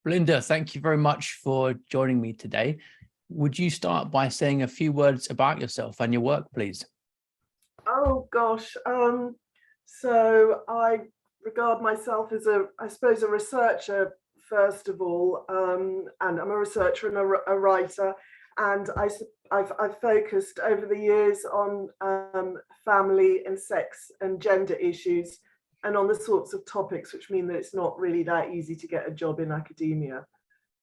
Belinda, thank you very much for joining me today. Would you start by saying a few words about yourself and your work, please? Oh gosh, so I regard myself as I suppose, a researcher first of all, and I'm a researcher and a writer, and I've focused over the years on family and sex and gender issues, and on the sorts of topics which mean that it's not really that easy to get a job in academia.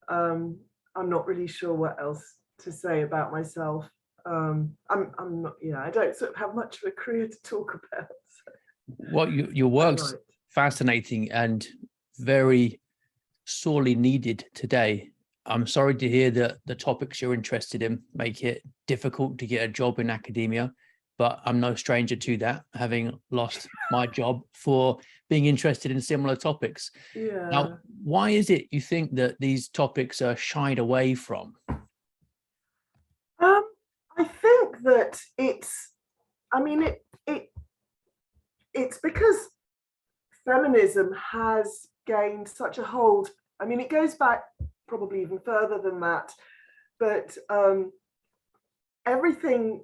I'm not really sure what else to say about myself. I'm not, I don't sort of have much of a career to talk about. So. Well, your work's fascinating and very sorely needed today. I'm sorry to hear that the topics you're interested in make it difficult to get a job in academia, but I'm no stranger to that, having lost my job for being interested in similar topics. Yeah. Now, why is it you think that these topics are shied away from? I think that it's because feminism has gained such a hold. I mean, it goes back probably even further than that, but everything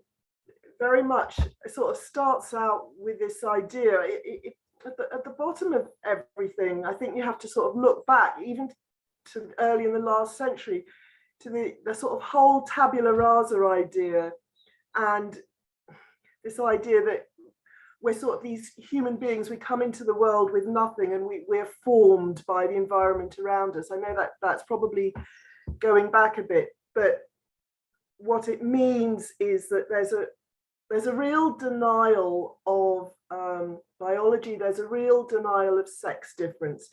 very much sort of starts out with this idea. At the bottom of everything, I think you have to sort of look back, even to early in the last century, to the sort of whole tabula rasa idea, and this idea that we're sort of these human beings, we come into the world with nothing, and we're formed by the environment around us. I know that that's probably going back a bit, but what it means is that there's a real denial of biology, there's a real denial of sex difference.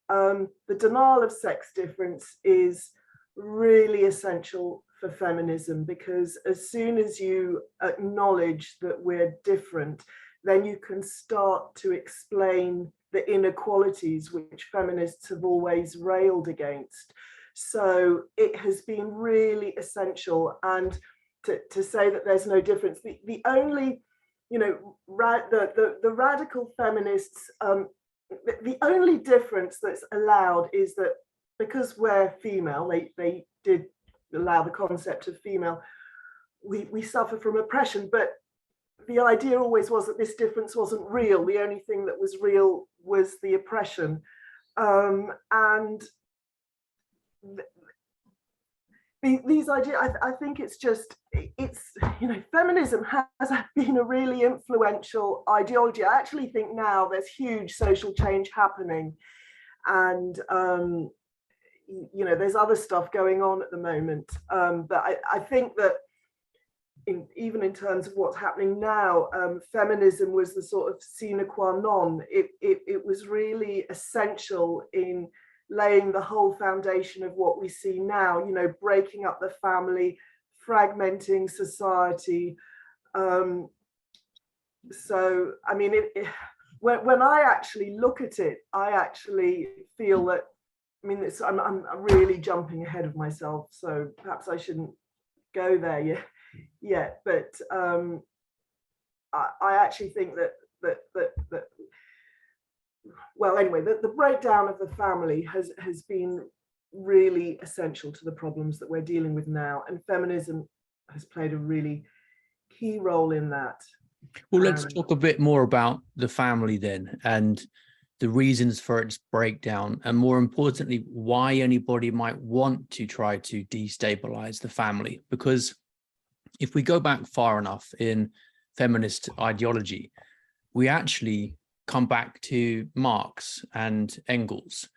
The denial of sex difference is really essential for feminism, because as soon as you acknowledge that we're different, then you can start to explain the inequalities which feminists have always railed against. So it has been really essential, and to say that there's no difference, the only, the radical feminists, the only difference that's allowed is that because we're female, they did allow the concept of female, we suffer from oppression, but the idea always was that this difference wasn't real. The only thing that was real was the oppression. And these ideas, I think it's feminism has been a really influential ideology. I actually think now there's huge social change happening, and there's other stuff going on at the moment, but I think that even in terms of what's happening now, feminism was the sort of sine qua non. It was really essential in laying the whole foundation of what we see now, breaking up the family, fragmenting society. So, I mean, when I actually look at it, I actually feel that, I mean, I'm really jumping ahead of myself, so perhaps I shouldn't go there yet. But I actually think that well, anyway, the breakdown of the family has been really essential to the problems that we're dealing with now, and feminism has played a really key role in that. Well, let's talk a bit more about the family then, and the reasons for its breakdown, and more importantly, why anybody might want to try to destabilize the family. Because if we go back far enough in feminist ideology, we actually come back to Marx and Engels,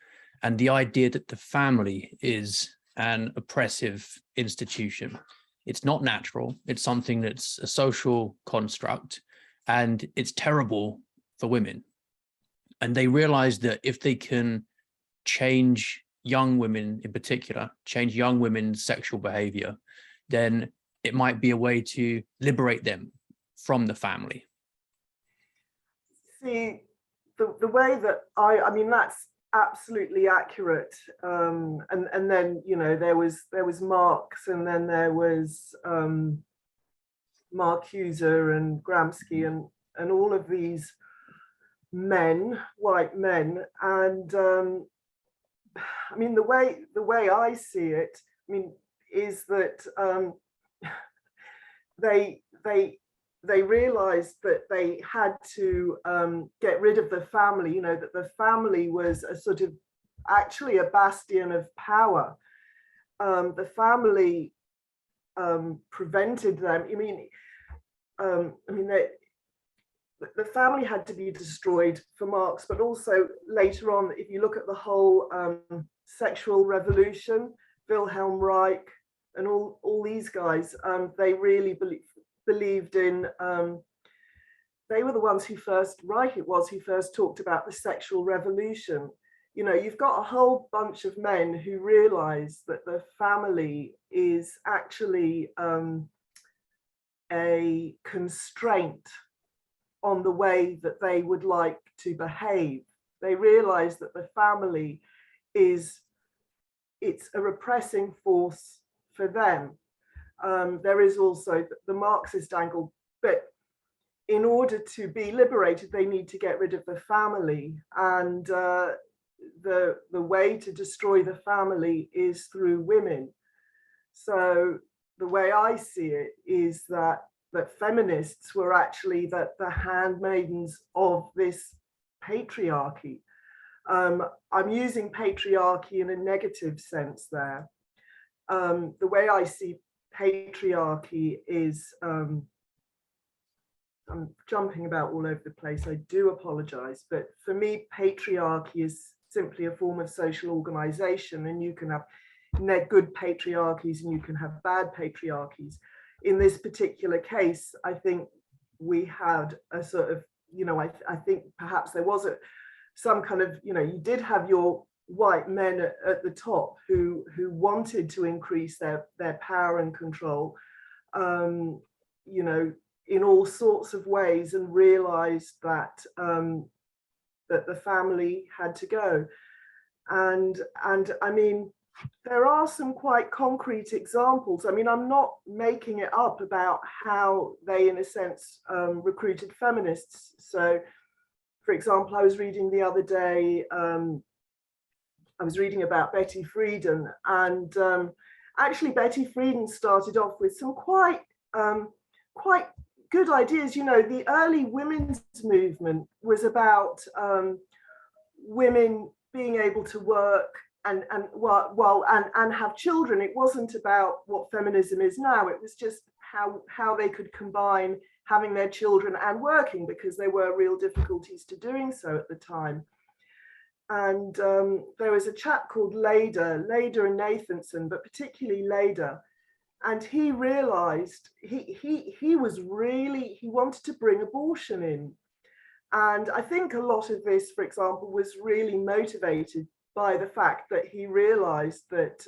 and the idea that the family is an oppressive institution. It's not natural. It's something that's a social construct, and it's terrible for women. And they realize that if they can change young women in particular, change young women's sexual behavior, then it might be a way to liberate them from the family. See, the way that I mean, that's absolutely accurate. And then, there was Marx, and then there was Marcuse and Gramsci and all of these men, white men, and I mean, the way I see it, I mean, is that they realized that they had to get rid of the family, you know, that the family was a sort of actually a bastion of power. The family prevented them. The family had to be destroyed for Marx, but also later on, if you look at the whole sexual revolution, Wilhelm Reich and all these guys, they really believed in, they were the ones who first, Reich it was, who first talked about the sexual revolution. You know, you've got a whole bunch of men who realize that the family is actually a constraint on the way that they would like to behave. They realize that the family it's a repressing force for them. There is also the Marxist angle, but in order to be liberated, they need to get rid of the family. And the way to destroy the family is through women. So the way I see it is that feminists were actually the handmaidens of this patriarchy. I'm using patriarchy in a negative sense there. The way I see patriarchy is, I'm jumping about all over the place, I do apologize, but for me, patriarchy is simply a form of social organization, and you can have good patriarchies and you can have bad patriarchies. In this particular case, I think we had a sort of, you know, I think perhaps there was some kind of, you know, you did have your white men at the top who wanted to increase their power and control, you know, in all sorts of ways, and realized that that the family had to go. And I mean, there are some quite concrete examples. I mean, I'm not making it up about how they, in a sense, recruited feminists. So, for example, I was reading the other day, I was reading about Betty Frieden, and actually Betty Frieden started off with some quite good ideas. You know, the early women's movement was about women being able to work and have children. It wasn't about what feminism is now. It was just how they could combine having their children and working, because there were real difficulties to doing so at the time. And there was a chap called Leder and Nathanson, but particularly Leder, and he realized he wanted to bring abortion in. And I think a lot of this, for example, was really motivated by the fact that he realized that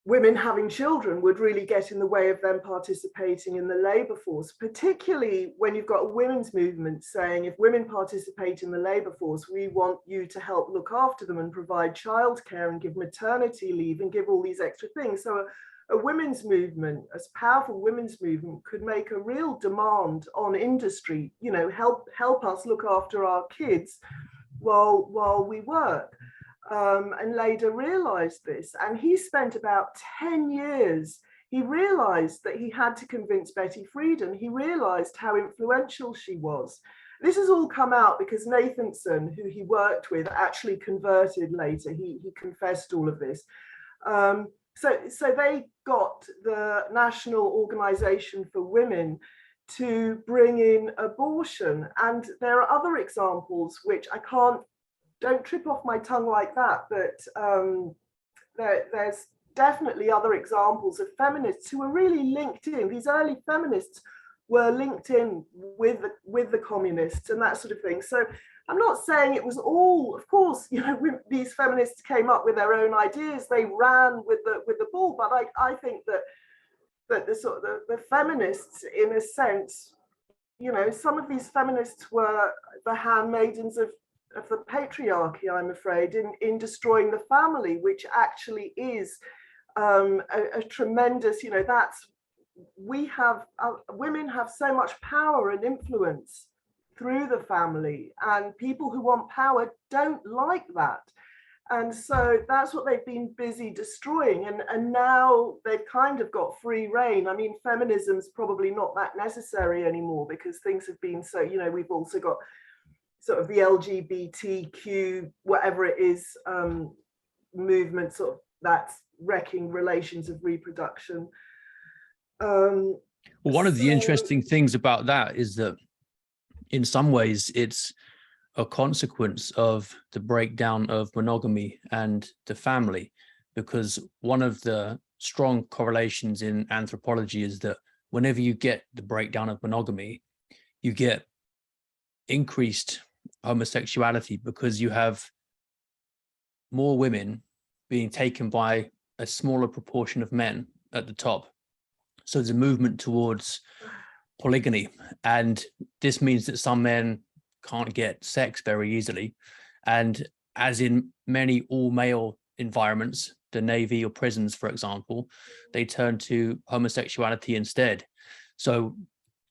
women having children would really get in the way of them participating in the labour force, particularly when you've got a women's movement saying, if women participate in the labour force, we want you to help look after them and provide childcare and give maternity leave and give all these extra things. So a women's movement, as powerful women's movement, could make a real demand on industry, you know, help us look after our kids while we work. And Leder realized this, and he spent about 10 years. He realized that he had to convince Betty Frieden. He realized how influential she was. This has all come out because Nathanson, who he worked with, actually converted later. He confessed all of this. So they got the National Organization for Women to bring in abortion. And there are other examples which don't trip off my tongue like that, but there's definitely other examples of feminists who were really linked in. These early feminists were linked in with the communists and that sort of thing. So I'm not saying it was all, of course, you know, these feminists came up with their own ideas, they ran with the ball, but I think that the sort of the feminists, in a sense, you know, some of these feminists were the handmaidens of the patriarchy, I'm afraid, in destroying the family, which actually is a tremendous, you know, women have so much power and influence through the family, and people who want power don't like that. And so that's what they've been busy destroying. And now they've kind of got free reign. I mean, feminism's probably not that necessary anymore because things have been so, you know, we've also got sort of the LGBTQ, whatever it is, movement, sort of that's wrecking relations of reproduction. Well, one of the interesting things about that is that in some ways it's a consequence of the breakdown of monogamy and the family, because one of the strong correlations in anthropology is that whenever you get the breakdown of monogamy, you get increased homosexuality because you have more women being taken by a smaller proportion of men at the top. So there's a movement towards polygamy, and this means that some men can't get sex very easily, and as in many all-male environments, the Navy or prisons, for example, they turn to homosexuality instead. So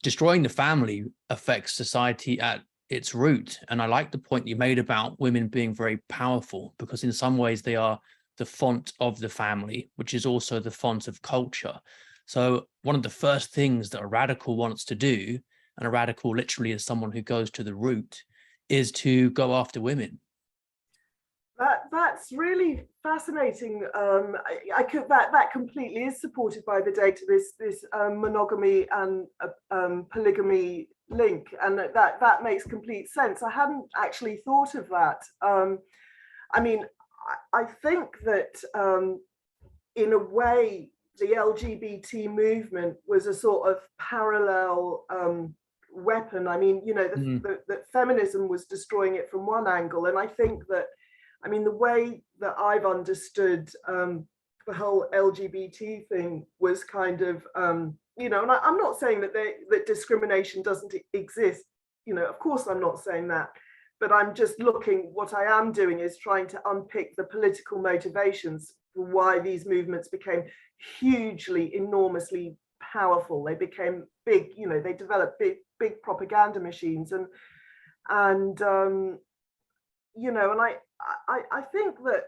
destroying the family affects society at its root. And I like the point you made about women being very powerful, because in some ways they are the font of the family, which is also the font of culture. So one of the first things that a radical wants to do, and a radical literally is someone who goes to the root, is to go after women. That's really fascinating. That completely is supported by the data, this monogamy and polygamy link, and that makes complete sense. I hadn't actually thought of that. I mean, I think that in a way, the LGBT movement was a sort of parallel weapon. I mean, you know, that feminism was destroying it from one angle. And I think that, I mean, the way that I've understood the whole LGBT thing was kind of, you know, and I'm not saying that that discrimination doesn't exist. You know, of course, I'm not saying that. But I'm just looking, what I am doing is trying to unpick the political motivations for why these movements became hugely, enormously powerful. They became big, you know, they developed big propaganda machines. And you know, and I think that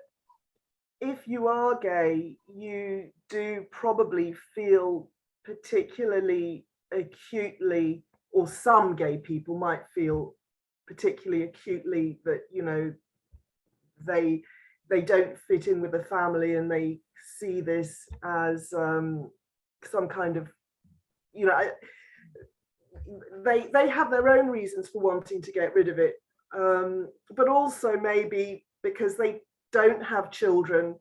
if you are gay, you do probably feel particularly acutely, or some gay people might feel particularly acutely that, you know, they don't fit in with the family, and they see this as some kind of, you know, they have their own reasons for wanting to get rid of it, but also maybe because they don't have children,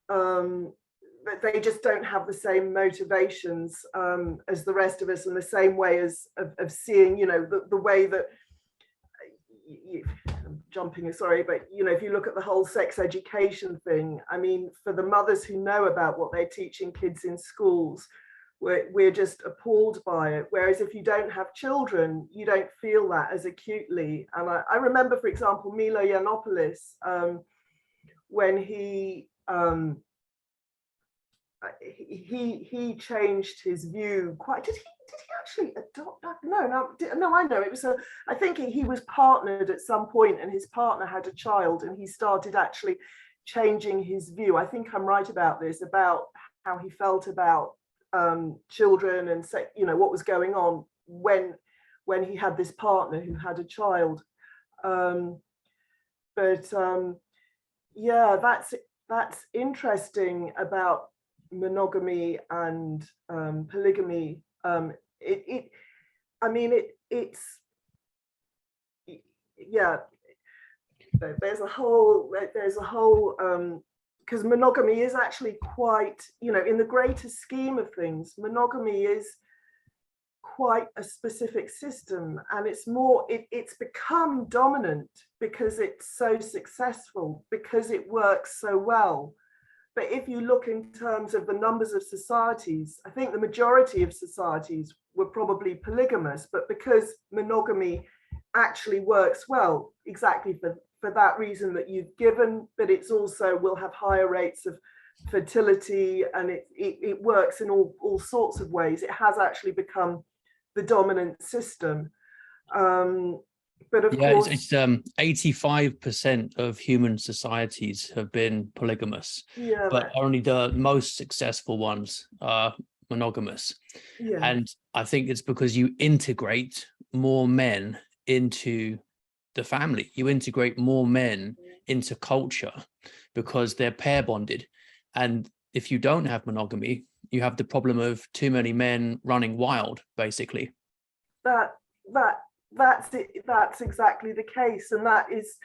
but they just don't have the same motivations as the rest of us, in the same way as of seeing, you know, the way that I'm jumping, sorry, but you know, if you look at the whole sex education thing, I mean, for the mothers who know about what they're teaching kids in schools, we're just appalled by it. Whereas if you don't have children, you don't feel that as acutely. And I remember, for example, Milo Yiannopoulos, when he changed his view quite. Did he actually adopt that? No, I know it was I think he was partnered at some point, and his partner had a child, and he started actually changing his view. I think I'm right about this, about how he felt about children, and you know, what was going on when he had this partner who had a child. Yeah, that's interesting about monogamy and polygamy. Yeah, there's a whole because monogamy is actually quite, you know, in the greater scheme of things, monogamy is quite a specific system, and it's become dominant because it's so successful, because it works so well. But if you look in terms of the numbers of societies, I think the majority of societies were probably polygamous, but because monogamy actually works well, exactly for that reason that you've given, but it's also will have higher rates of fertility, and it works in all sorts of ways. It has actually become the dominant system. But of Yeah, course, it's 85% of human societies have been polygamous, yeah, but only the most successful ones are monogamous. yeah, And I think it's because you integrate more men into the family. You integrate more men into culture because they're pair bonded. And if you don't have monogamy, you have the problem of too many men running wild, basically. that that that's it. That's exactly the case, and that is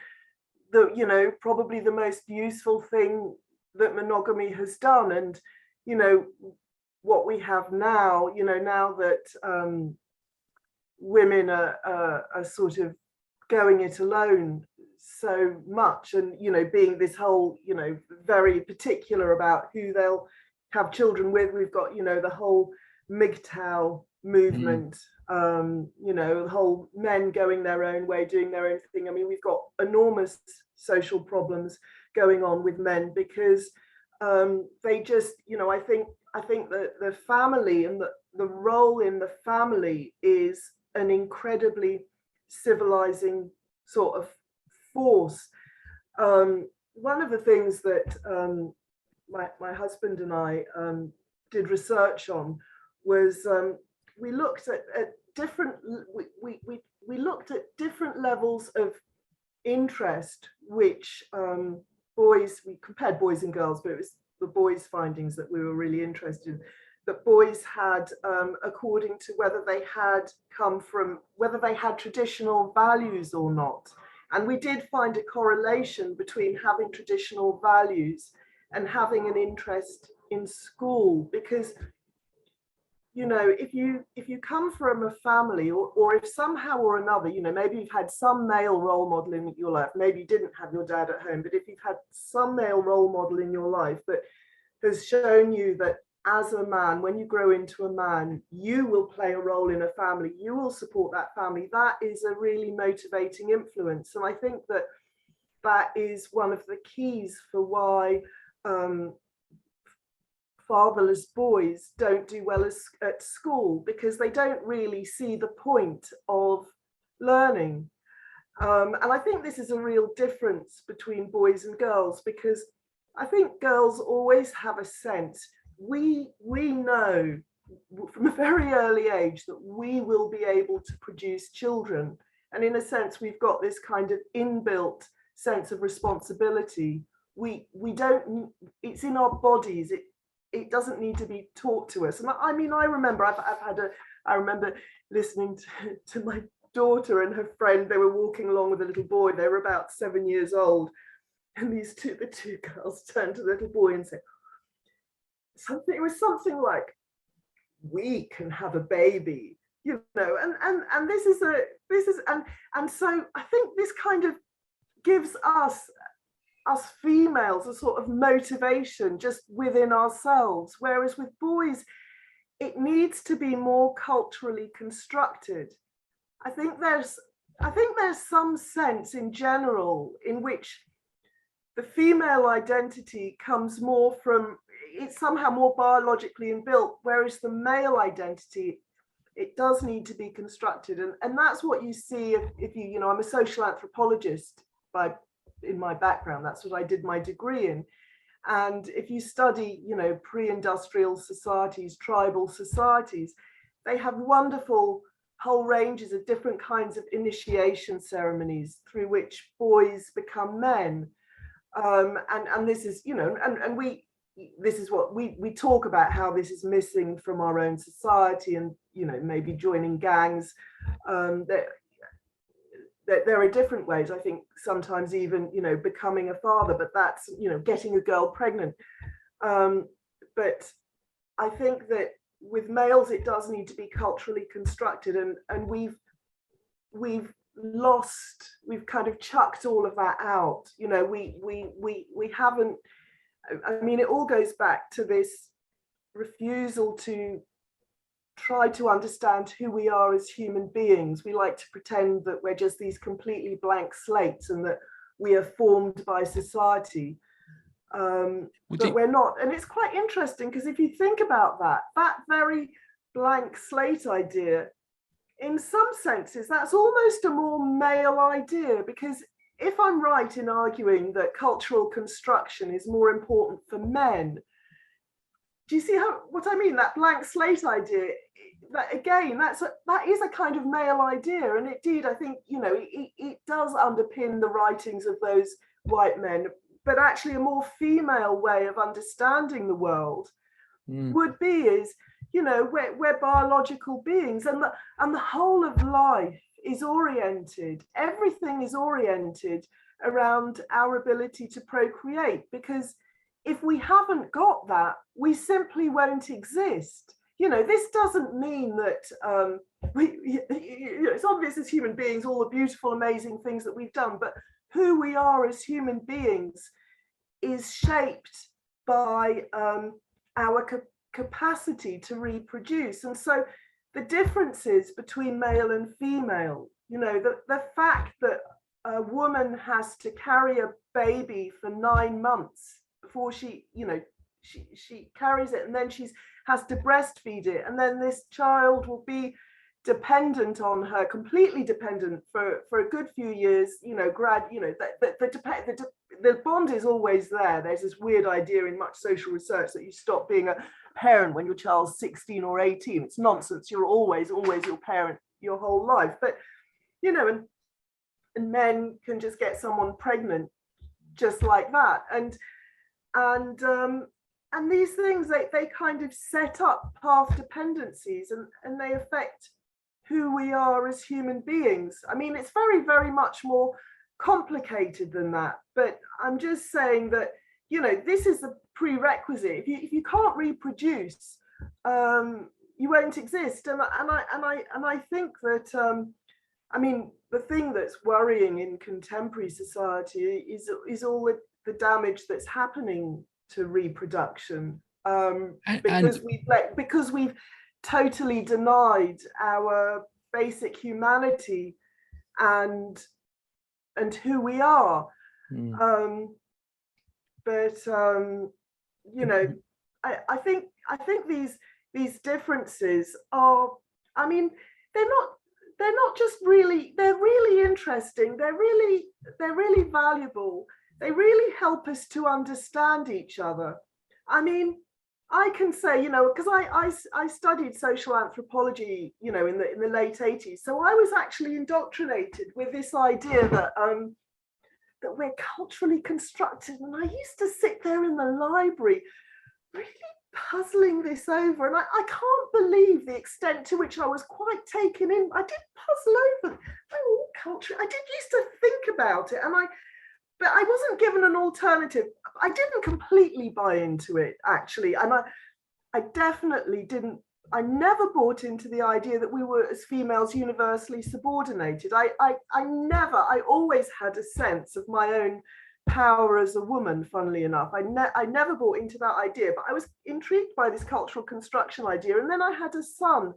the, you know, probably the most useful thing that monogamy has done. And you know, what we have now, you know, now that women are sort of going it alone so much, and you know, being this whole, you know, very particular about who they'll have children with. We've got, you know, the whole MGTOW movement, you know, the whole men going their own way, doing their own thing. I mean, we've got enormous social problems going on with men because they just, you know, I think that the family and the role in the family is an incredibly civilizing sort of force. One of the things that my husband and I did research on was we looked at different we looked at different levels of interest which boys, we compared boys and girls, but it was the boys' findings that we were really interested in, that boys had according to whether they had traditional values or not. And we did find a correlation between having traditional values and having an interest in school, because you know, if you come from a family, or if somehow or another, you know, maybe you've had some male role model in your life, maybe you didn't have your dad at home, but if you've had some male role model in your life that has shown you that as a man, when you grow into a man, you will play a role in a family, you will support that family, that is a really motivating influence. And I think that that is one of the keys for why fatherless boys don't do well at school, because they don't really see the point of learning. And I think this is a real difference between boys and girls, because I think girls always have a sense, we know from a very early age that we will be able to produce children. And in a sense, we've got this kind of inbuilt sense of responsibility. We don't, it's in our bodies. It doesn't need to be taught to us. And I mean, I remember I remember listening to my daughter and her friend. They were walking along with a little boy. They were about 7 years old. And the two girls turned to the little boy and said something. It was something like, "We can have a baby," you know. And this is and so I think this kind of gives us females a sort of motivation just within ourselves, whereas with boys it needs to be more culturally constructed. I think there's some sense in general in which the female identity comes more from, it's somehow more biologically inbuilt, whereas the male identity, it does need to be constructed. And that's what you see if you know, I'm a social anthropologist in my background, that's what I did my degree in. And if you study, you know, pre-industrial societies, tribal societies, they have wonderful whole ranges of different kinds of initiation ceremonies through which boys become men. And this is, you know, and this is what we talk about, how this is missing from our own society, and, you know, maybe joining gangs. There are different ways, I think, sometimes even, you know, becoming a father, but that's, you know, getting a girl pregnant. But I think that with males, it does need to be culturally constructed, and we've kind of chucked all of that out. You know, we haven't, I mean, it all goes back to this refusal to try to understand who we are as human beings. We like to pretend that we're just these completely blank slates and that we are formed by society, but we're not. And it's quite interesting, because if you think about that very blank slate idea in some senses, that's almost a more male idea, because if I'm right in arguing that cultural construction is more important for men, do you see what I mean? That blank slate idea, that again, that is a kind of male idea. And indeed, I think, it does underpin the writings of those white men, but actually a more female way of understanding the world would be is, we're biological beings, and the whole of life is oriented, everything is oriented around our ability to procreate, because if we haven't got that, we simply won't exist. This doesn't mean that it's obvious as human beings, all the beautiful, amazing things that we've done, but who we are as human beings is shaped by our capacity to reproduce. And so the differences between male and female, the fact that a woman has to carry a baby for 9 months before she carries it, and then she has to breastfeed it, and then this child will be dependent on her, completely dependent for a good few years, the bond is always there. There's this weird idea in much social research that you stop being a parent when your child's 16 or 18. It's nonsense. You're always your parent your whole life. But, and men can just get someone pregnant just like that. And these things, they kind of set up path dependencies, and they affect who we are as human beings. I mean, it's very, very much more complicated than that, but I'm just saying that, this is a prerequisite. If you can't reproduce, you won't exist. And I think that, the thing that's worrying in contemporary society is all the damage that's happening to reproduction, because we've totally denied our basic humanity and who we are. I think these differences are, they're not just really, they're really interesting, they're really valuable, they really help us to understand each other. I can say, because I studied social anthropology, in the late 80s. So I was actually indoctrinated with this idea that that we're culturally constructed. And I used to sit there in the library really puzzling this over. And I can't believe the extent to which I was quite taken in. I did puzzle over culture. I did used to think about it, but I wasn't given an alternative. I didn't completely buy into it, actually. And I definitely didn't, I never bought into the idea that we were, as females, universally subordinated. I always had a sense of my own power as a woman, funnily enough. I never bought into that idea, but I was intrigued by this cultural construction idea. And then I had a son.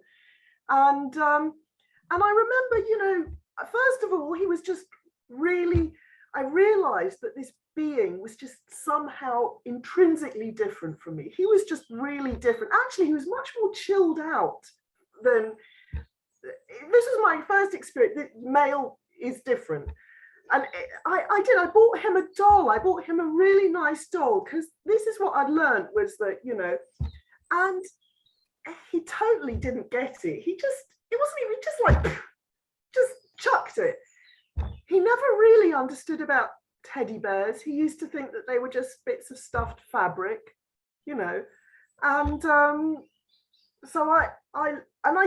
And I remember, first of all, he was just really, I realized that this being was just somehow intrinsically different from me. He was just really different. Actually, he was much more chilled out than, this was my first experience, that male is different. And I bought him a doll. I bought him a really nice doll, because this is what I'd learned was that, and he totally didn't get it. It wasn't even just chucked it. He never really understood about teddy bears. He used to think that they were just bits of stuffed fabric, and so I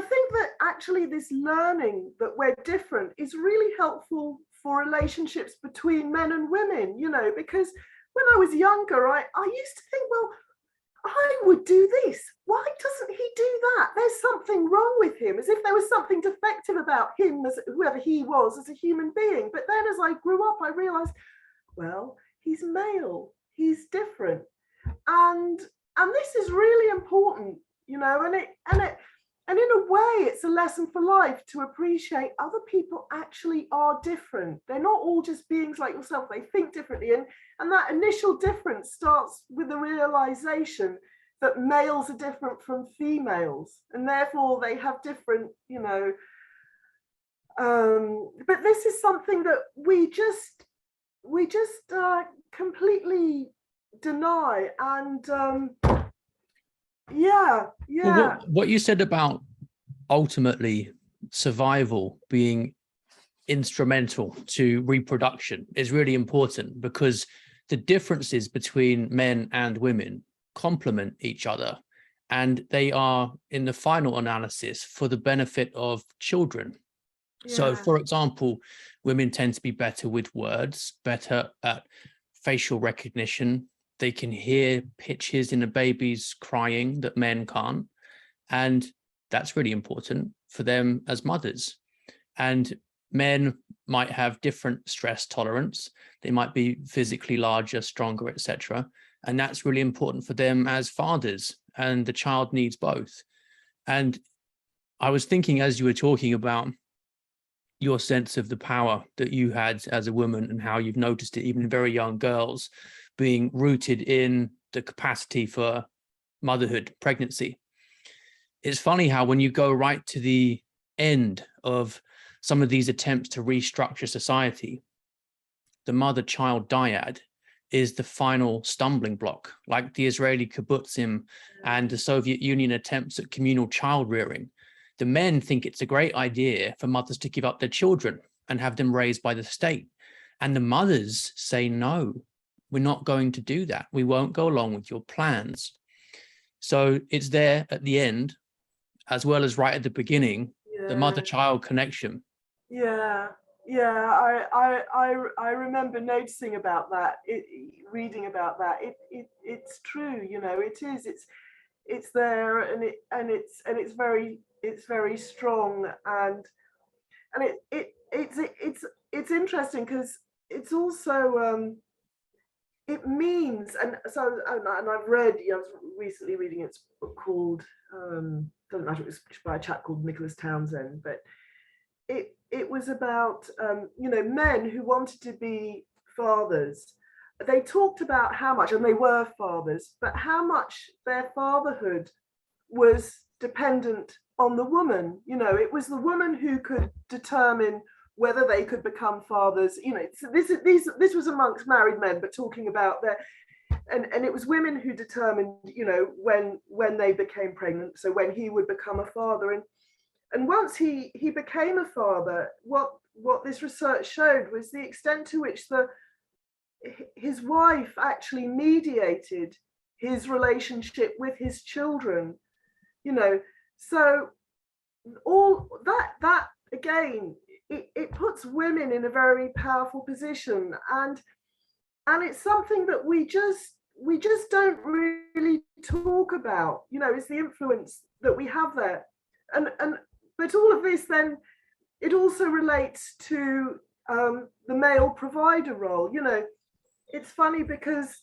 think that actually this learning that we're different is really helpful for relationships between men and women, because when I was younger, I used to think, well, I would do this. Why doesn't he do that? There's something wrong with him, as if there was something defective about him, as whoever he was as a human being. But then as I grew up, I realized, well, he's male, he's different. And this is really important, and in a way, it's a lesson for life to appreciate other people actually are different. They're not all just beings like yourself. They think differently. And that initial difference starts with the realization that males are different from females. And therefore, they have different, But this is something that we just completely deny. And Well, what you said about ultimately survival being instrumental to reproduction is really important, because the differences between men and women complement each other, and they are, in the final analysis, for the benefit of children. So, for example, women tend to be better with words, better at facial recognition. They can hear pitches in a baby's crying that men can't. And that's really important for them as mothers. And men might have different stress tolerance. They might be physically larger, stronger, etc. And that's really important for them as fathers. And the child needs both. And I was thinking, as you were talking about your sense of the power that you had as a woman and how you've noticed it even in very young girls, being rooted in the capacity for motherhood, pregnancy. It's funny how when you go right to the end of some of these attempts to restructure society, the mother-child dyad is the final stumbling block, like the Israeli kibbutzim and the Soviet Union attempts at communal child rearing. The men think it's a great idea for mothers to give up their children and have them raised by the state. And the mothers say, no, we're not going to do that. We won't go along with your plans. So it's there at the end, as well as right at the beginning, the mother-child connection. I remember noticing about that, reading about that. It's true, you know. It's there, and it's very strong, and it's interesting because it's also it means, and so, and I've read, I was recently reading its book called doesn't matter, it was by a chap called Nicholas Townsend, but it was about men who wanted to be fathers. They talked about how much, and they were fathers, but how much their fatherhood was dependent on the woman. It was the woman who could determine whether they could become fathers. So this was amongst married men, but talking about and it was women who determined, when they became pregnant, so when he would become a father. And once he became a father, what this research showed was the extent to which his wife actually mediated his relationship with his children. So all that again, it puts women in a very powerful position, and it's something that we just don't really talk about. Is the influence that we have there, and but all of this, then it also relates to the male provider role. It's funny because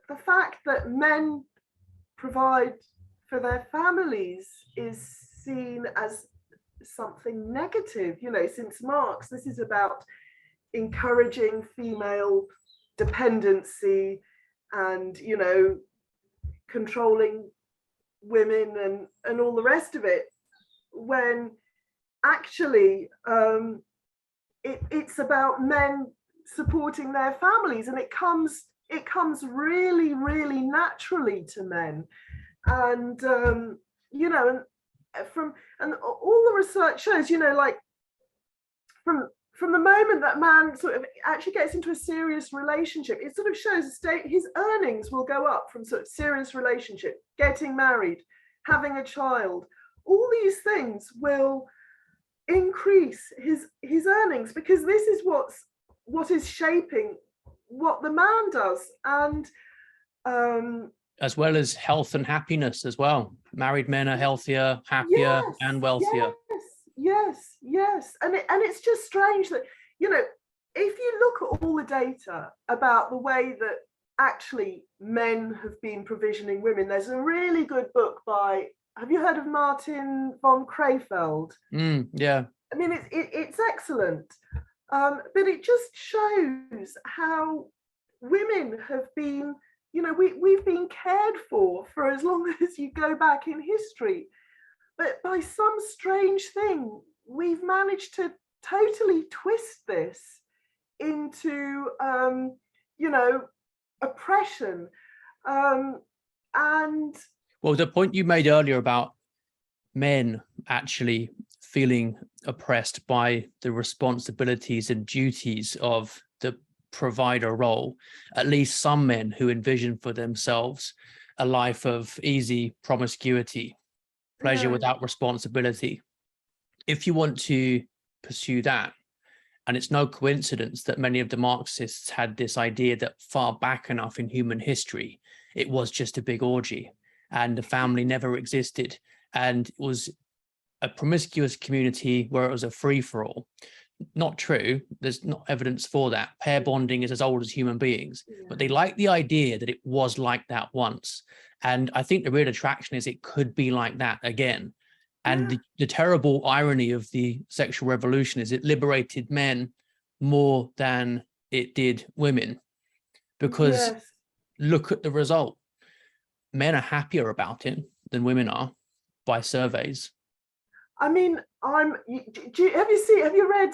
the fact that men provide for their families is seen as something negative. Since Marx, this is about encouraging female dependency and controlling women and all the rest of it, when actually it's about men supporting their families, and it comes really, really naturally to men. And and all the research shows, like from the moment that man sort of actually gets into a serious relationship, it sort of shows his earnings will go up from sort of serious relationship, getting married, having a child. All these things will increase his earnings, because this is what is shaping what the man does. And as well as health and happiness as well. Married men are healthier, happier, and wealthier. Yes. And it's just strange that, if you look at all the data about the way that actually men have been provisioning women, there's a really good book by, have you heard of Martin von Crefeld? Yeah. I mean, it's excellent. But it just shows how women have been, we've been cared for as long as you go back in history. But by some strange thing, we've managed to totally twist this into, you know, oppression. And well, the point you made earlier about men actually feeling oppressed by the responsibilities and duties of the provider role, at least some men who envision for themselves a life of easy promiscuity, pleasure without responsibility. If you want to pursue that, and it's no coincidence that many of the Marxists had this idea that far back enough in human history, it was just a big orgy and the family never existed. And it was a promiscuous community where it was a free-for-all. Not true. There's not evidence for that. Pair bonding is as old as human beings, but they like the idea that it was like that once. And I think the real attraction is it could be like that again. And the terrible irony of the sexual revolution is it liberated men more than it did women, because look at the result. Men are happier about it than women are by surveys. I mean, have you read,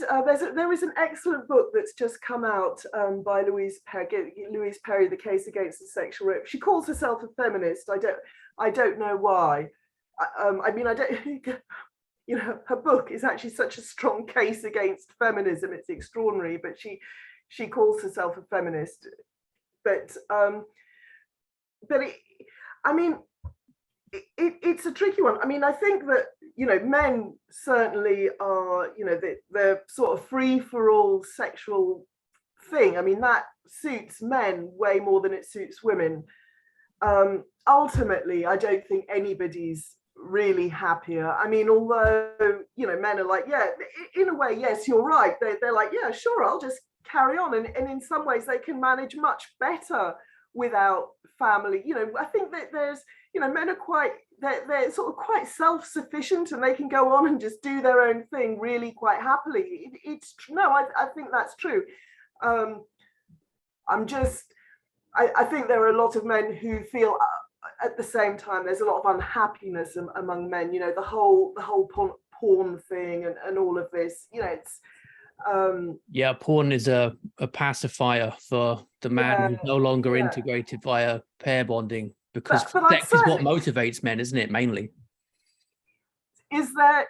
there is an excellent book that's just come out by Louise Perry, The Case Against the Sexual Rape. She calls herself a feminist. I don't know why. I mean, I don't, you know, her book is actually such a strong case against feminism. It's extraordinary, but she calls herself a feminist. But it's a tricky one. I mean, I think that, you know, men certainly are, you know, the sort of free-for-all sexual thing. I mean, that suits men way more than it suits women. Ultimately, I don't think anybody's really happier. I mean, although, you know, men are like, yeah, in a way, yes, you're right. They're like, yeah, sure, I'll just carry on. And in some ways they can manage much better without family. You know, I think that there's, you know, men are they're sort of quite self-sufficient and they can go on and just do their own thing really quite happily. I think that's true. I think there are a lot of men who feel at the same time there's a lot of unhappiness among men, you know, the whole porn thing and all of this, you know, it's porn is a pacifier for the man who's no longer integrated via pair bonding, because sex is what motivates men, isn't it, mainly? Is that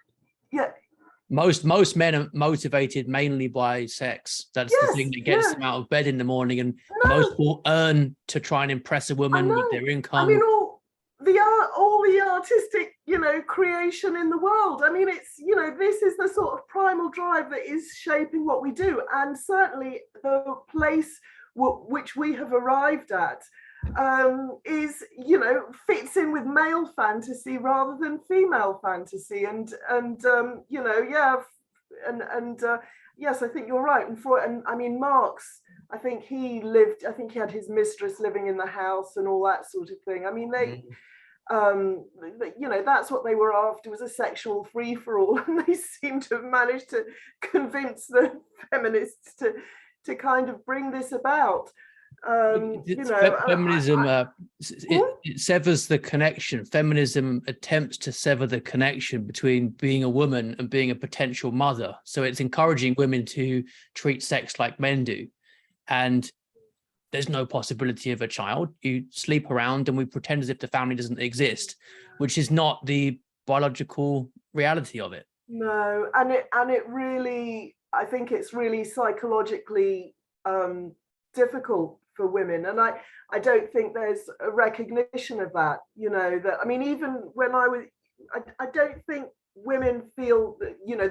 most men are motivated mainly by sex. That's the thing that gets them out of bed in the morning, and most will earn to try and impress a woman with their income. I mean, all the artistic, you know, creation in the world. I mean, it's, you know, this is the sort of primal drive that is shaping what we do, and certainly the place which we have arrived at is, you know, fits in with male fantasy rather than female fantasy, and you know, yes, I think you're right. And I mean, Marx, I think he had his mistress living in the house and all that sort of thing. I mean, they you know, that's what they were after, was a sexual free-for-all, and they seem to have managed to convince the feminists to kind of bring this about. You know, feminism it severs the connection. Feminism attempts to sever the connection between being a woman and being a potential mother. So it's encouraging women to treat sex like men do, and there's no possibility of a child. You sleep around and we pretend as if the family doesn't exist, which is not the biological reality of it. No, and it really, I think it's really psychologically difficult for women, and I don't think there's a recognition of that, you know, that, I mean, even when I don't think women feel that, you know,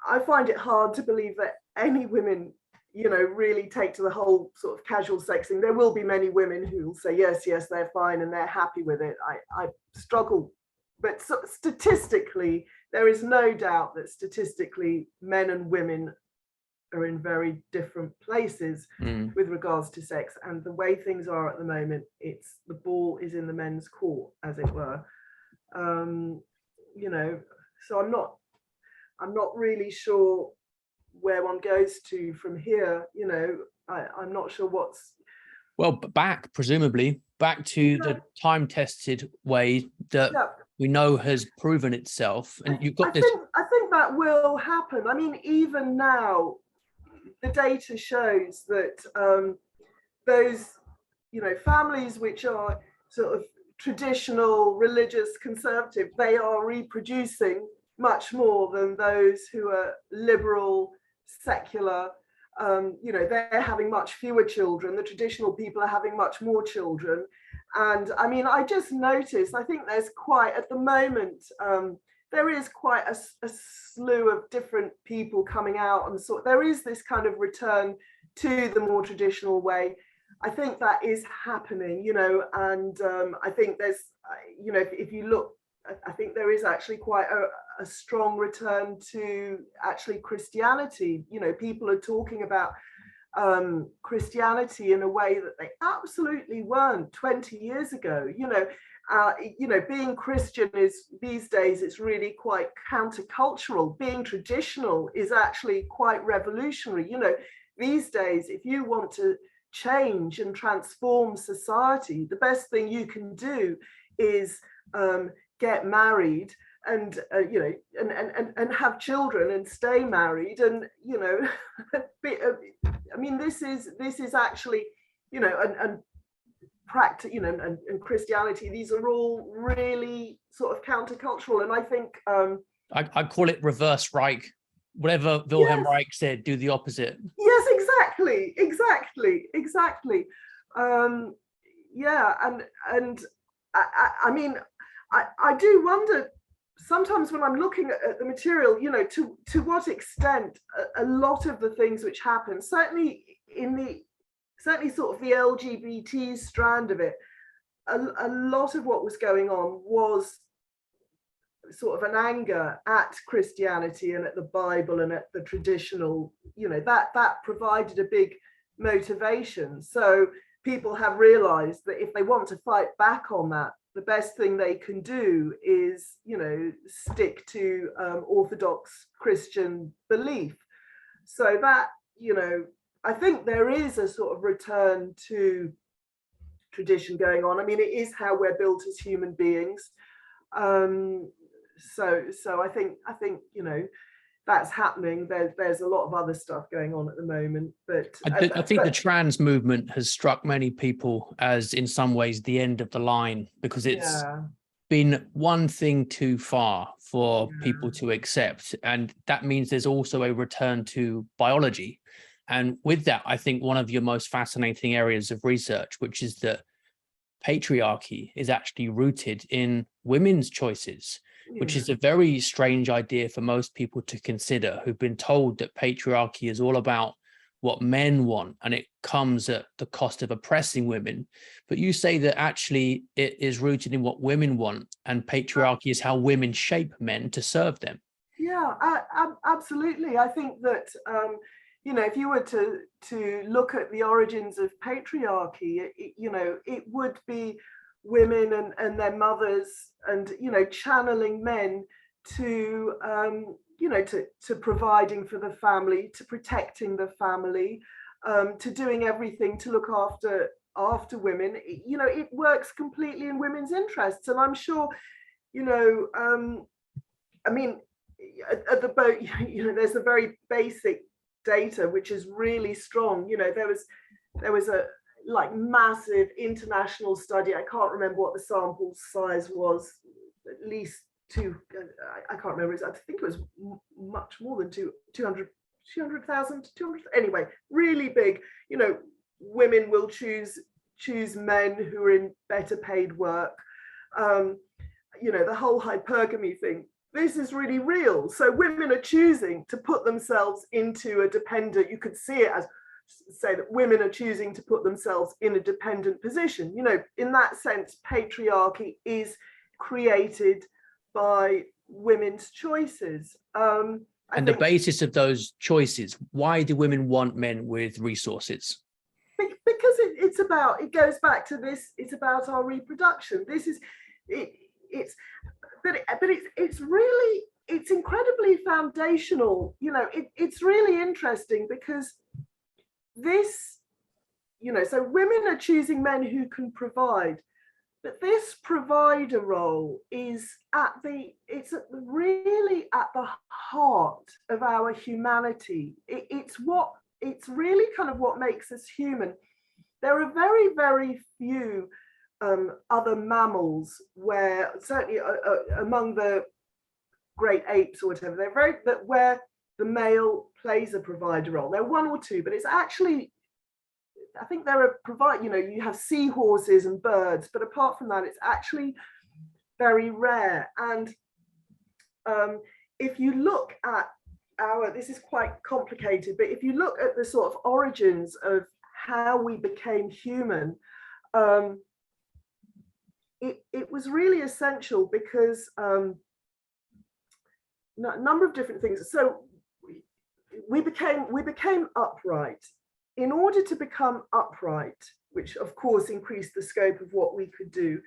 I find it hard to believe that any women, you know, really take to the whole sort of casual sex thing. There will be many women who will say yes, they're fine and they're happy with it. I struggle, but statistically there is no doubt that statistically men and women are in very different places with regards to sex, and the way things are at the moment, it's the ball is in the men's court, as it were. You know, so I'm not really sure where one goes to from here. You know, I'm not sure what's presumably back to the time-tested way that we know has proven itself, and you've got I think that will happen. I mean, even now, the data shows that those, families which are sort of traditional, religious, conservative, they are reproducing much more than those who are liberal, secular. They're having much fewer children. The traditional people are having much more children. And I mean, I just noticed, I think there's quite, at the moment, there is quite a slew of different people coming out, and there is this kind of return to the more traditional way. I think that is happening, and I think there's, if you look, I think there is actually quite a strong return to actually Christianity. People are talking about Christianity in a way that they absolutely weren't 20 years ago. Being Christian is, these days, it's really quite countercultural. Being traditional is actually quite revolutionary. These days, if you want to change and transform society, the best thing you can do is get married and and have children and stay married, and I mean, this is actually, and practice, and Christianity, these are all really sort of countercultural. And I think I call it reverse Reich. Whatever Wilhelm yes. Reich said, do the opposite. Yes, exactly. Yeah, and I mean, I do wonder sometimes when I'm looking at the material, to what extent a lot of the things which happen, certainly sort of the LGBT strand of it, a lot of what was going on was sort of an anger at Christianity and at the Bible and at the traditional, that provided a big motivation. So people have realized that if they want to fight back on that, the best thing they can do is, stick to Orthodox Christian belief. So that, I think there is a sort of return to tradition going on. I mean, it is how we're built as human beings. So I think that's happening. There's a lot of other stuff going on at the moment, but I think the trans movement has struck many people as, in some ways, the end of the line, because it's been one thing too far for people to accept, and that means there's also a return to biology. And with that, I think one of your most fascinating areas of research, which is that patriarchy is actually rooted in women's choices, which is a very strange idea for most people to consider, who've been told that patriarchy is all about what men want and it comes at the cost of oppressing women. But you say that actually it is rooted in what women want, and patriarchy is how women shape men to serve them. Yeah, absolutely. I think that if you were to look at the origins of patriarchy, it would be women and their mothers, and channeling men to to providing for the family, to protecting the family, to doing everything to look after women. It works completely in women's interests. And I'm sure, I mean, at the boat, there's a very basic data which is really strong. There was a massive international study. I can't remember what the sample size was, at least I can't remember. I think it was much more than 200,000, anyway, really big. Women will choose men who are in better paid work. The whole hypergamy thing, this is really real. So women are choosing to put themselves into a dependent, you could see it as, say that women are choosing to put themselves in a dependent position. In that sense, patriarchy is created by women's choices. And the basis of those choices, why do women want men with resources? Because it goes back to this, it's about our reproduction. This is it's really, it's incredibly foundational. It's really interesting because this, so women are choosing men who can provide, But this provider role is really at the heart of our humanity. It's really kind of what makes us human. There are very, very few other mammals where, certainly among the great apes or whatever, where the male plays a provider role. There are one or two, but it's actually, I think there are you have seahorses and birds, but apart from that, it's actually very rare. And if you look at this is quite complicated, but if you look at the sort of origins of how we became human, it was really essential because a number of different things. So we became upright. In order to become upright, which of course increased the scope of what we could do,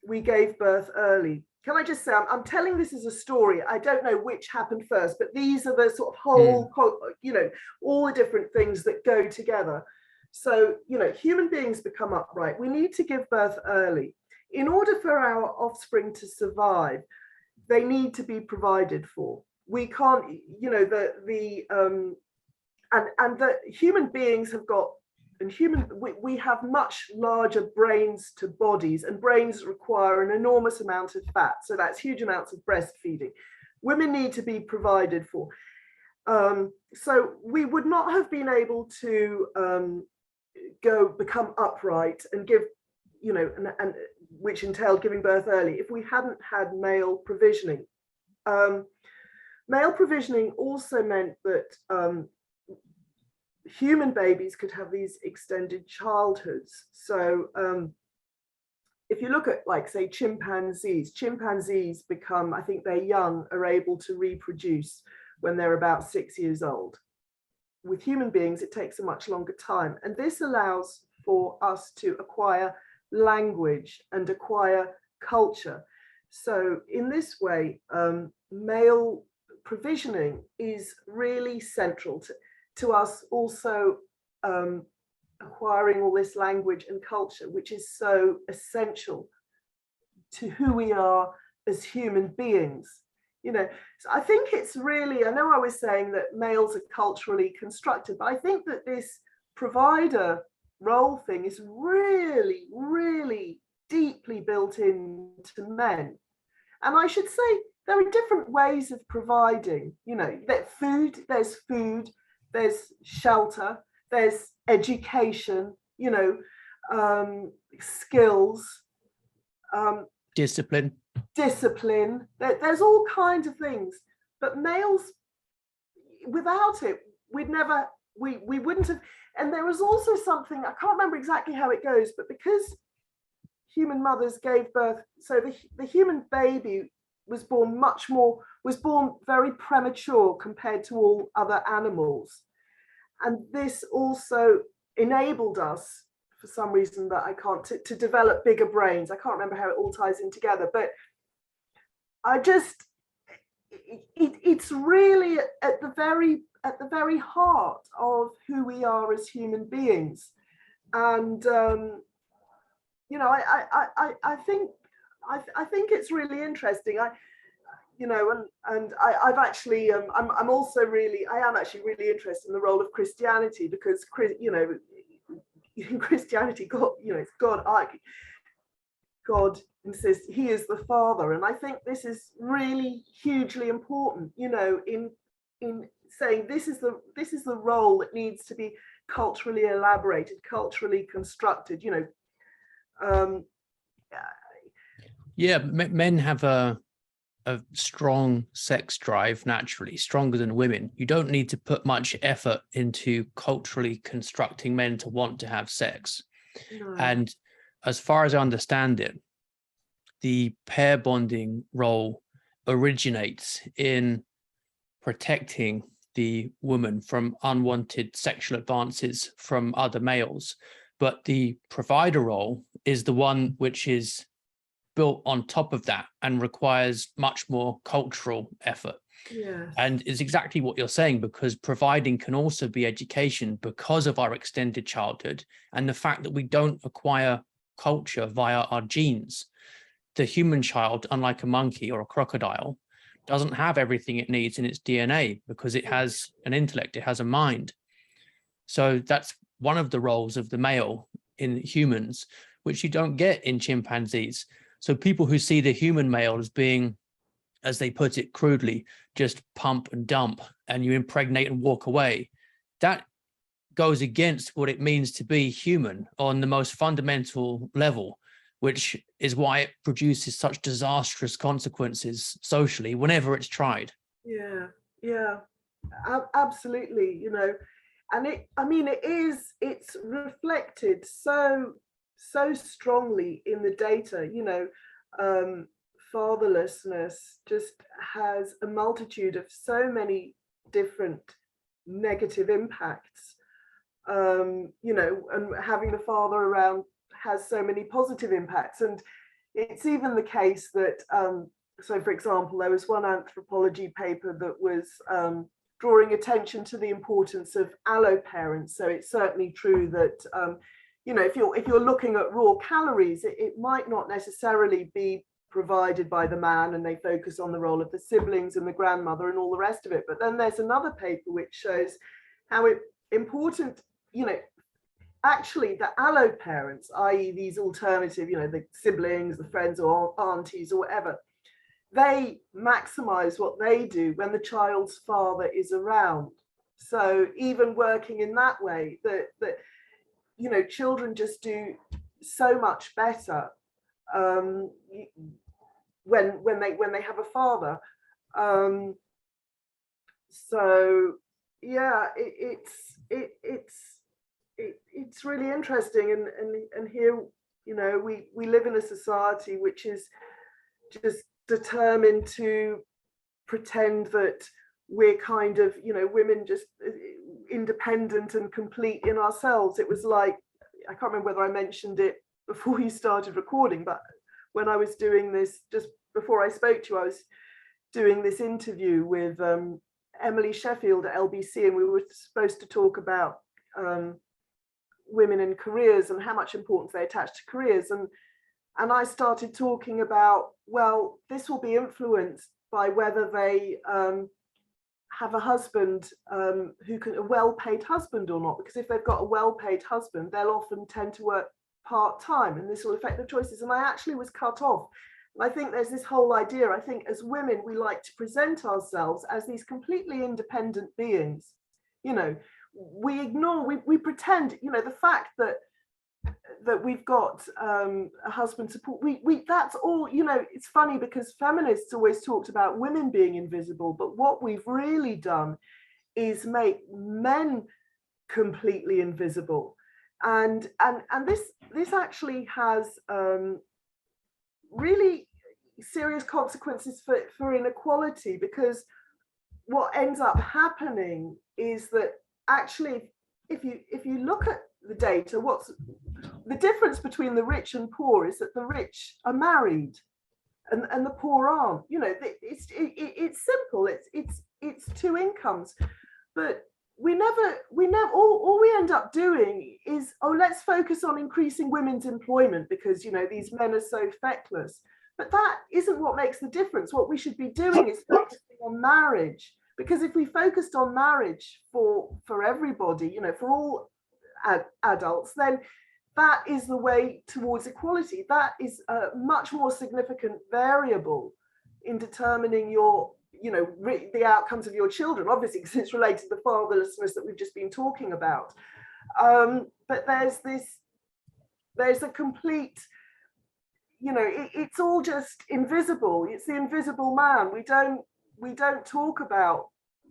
we gave birth early. Can I just say, I'm telling this as a story. I don't know which happened first, but these are the sort of whole, all the different things that go together. So, human beings become upright. We need to give birth early. In order for our offspring to survive, they need to be provided for. We can't, and the human beings have got, we have much larger brains to bodies, and brains require an enormous amount of fat. So that's huge amounts of breastfeeding. Women need to be provided for. So we would not have been able to become upright and give, and which entailed giving birth early, if we hadn't had male provisioning. Male provisioning also meant that human babies could have these extended childhoods. So if you look at, like, say, chimpanzees become, I think their young are able to reproduce when they're about 6 years old. With human beings, it takes a much longer time. And this allows for us to acquire language and acquire culture. So in this way, male provisioning is really central to us also acquiring all this language and culture, which is so essential to who we are as human beings. So I think it's really, I know I was saying that males are culturally constructed, but I think that this provider role thing is really, really deeply built into men. And I should say there are different ways of providing, there's food, there's shelter, there's education, skills, discipline. There's all kinds of things. But males, without it, we wouldn't have. And there was also something, I can't remember exactly how it goes, but because human mothers gave birth, so the human baby was born very premature compared to all other animals. And this also enabled us, for some reason that I can't, to develop bigger brains. I can't remember how it all ties in together, but it's really at the very heart of who we are as human beings. And I think it's really interesting. I've actually I'm also really, I am actually really interested in the role of Christianity, because in Christianity, God, it's God insists he is the Father, and I think this is really hugely important, in saying this is the role that needs to be culturally elaborated, culturally constructed. Men have a strong sex drive naturally, stronger than women. You don't need to put much effort into culturally constructing men to want to have sex. No. And as far as I understand it, the pair bonding role originates in protecting the woman from unwanted sexual advances from other males. But the provider role is the one which is built on top of that and requires much more cultural effort. Yes. And it's exactly what you're saying, because providing can also be education because of our extended childhood and the fact that we don't acquire culture via our genes. The human child, unlike a monkey or a crocodile, doesn't have everything it needs in its DNA because it has an intellect, it has a mind. So that's one of the roles of the male in humans, which you don't get in chimpanzees. So people who see the human male as being, as they put it crudely, just pump and dump, and you impregnate and walk away, that goes against what it means to be human on the most fundamental level, which is why it produces such disastrous consequences socially whenever it's tried. Yeah, absolutely. You know, and it's reflected so strongly in the data. You know, fatherlessness just has a multitude of so many different negative impacts. You know, and having the father around has so many positive impacts. And it's even the case that, so for example, there was one anthropology paper that was drawing attention to the importance of allo parents. So it's certainly true that, you know, if you're looking at raw calories, it might not necessarily be provided by the man, and they focus on the role of the siblings and the grandmother and all the rest of it. But then there's another paper which shows how important, you know, actually the allo parents, i.e. these alternative, you know, the siblings, the friends or aunties or whatever, they maximize what they do when the child's father is around. So even working in that way, that you know, children just do so much better when they have a father. So yeah, it's really interesting, and here, you know, we live in a society which is just determined to pretend that we're kind of, you know, women just independent and complete in ourselves. It was like, I can't remember whether I mentioned it before you started recording, but when I was doing this, just before I spoke to you, I was doing this interview with Emily Sheffield at LBC, and we were supposed to talk about women in careers and how much importance they attach to careers. And I started talking about, well, this will be influenced by whether they have a husband who can, a well-paid husband or not, because if they've got a well-paid husband, they'll often tend to work part-time, and this will affect their choices. And I actually was cut off. And I think there's this whole idea, I think as women, we like to present ourselves as these completely independent beings. You know, we ignore, we pretend, you know, the fact that we've got a husband support, we that's all, you know. It's funny because feminists always talked about women being invisible, but what we've really done is make men completely invisible. And this actually has really serious consequences for inequality, because what ends up happening is that actually, if you look at the data, what's the difference between the rich and poor is that the rich are married and the poor aren't. You know, it's simple. It's two incomes, but we never all we end up doing is, oh, let's focus on increasing women's employment because, you know, these men are so feckless. But that isn't what makes the difference. What we should be doing is focusing on marriage, because if we focused on marriage for everybody, you know, for all adults, then that is the way towards equality. That is a much more significant variable in determining your, you know, the outcomes of your children, obviously, because it's related to the fatherlessness that we've just been talking about. But there's a complete, you know, it's all just invisible. It's the invisible man. We don't talk about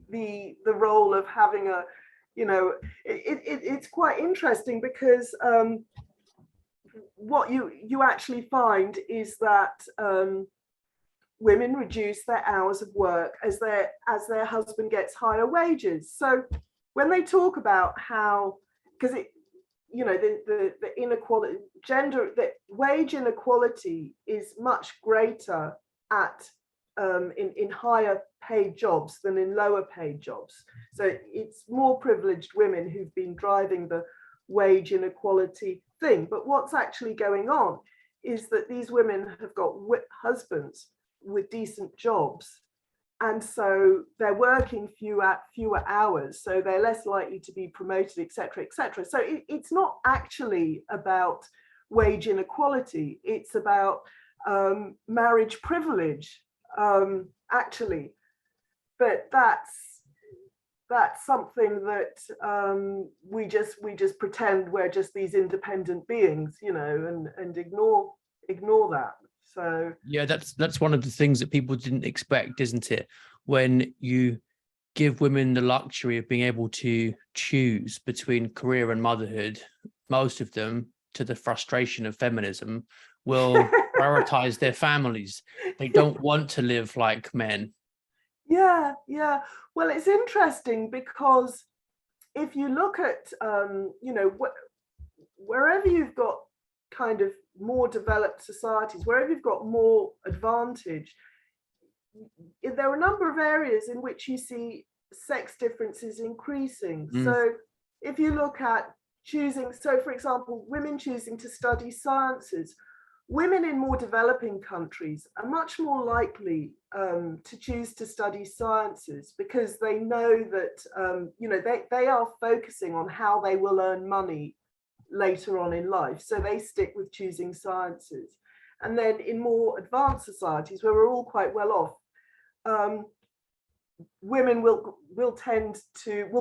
the role of having a, you know, it's quite interesting because what you actually find is that women reduce their hours of work as their husband gets higher wages. So when they talk about how, because it, you know, the inequality, the wage inequality is much greater at in higher paid jobs than in lower paid jobs. So it's more privileged women who've been driving the wage inequality thing. But what's actually going on is that these women have got husbands with decent jobs, and so they're working fewer hours, so they're less likely to be promoted, etc., etc. So it's not actually about wage inequality, it's about marriage privilege, actually. But that's something that we just pretend we're just these independent beings, you know, and ignore that. So yeah, that's one of the things that people didn't expect, isn't it? When you give women the luxury of being able to choose between career and motherhood, most of them, to the frustration of feminism, will prioritize their families. They don't want to live like men. Yeah. Well, it's interesting because if you look at, you know, wherever you've got kind of more developed societies, wherever you've got more advantage, there are a number of areas in which you see sex differences increasing. So if you look at choosing, so for example, women choosing to study sciences, women in more developing countries are much more likely to choose to study sciences because they know that, you know, they are focusing on how they will earn money later on in life. So they stick with choosing sciences. And then in more advanced societies where we're all quite well off, women will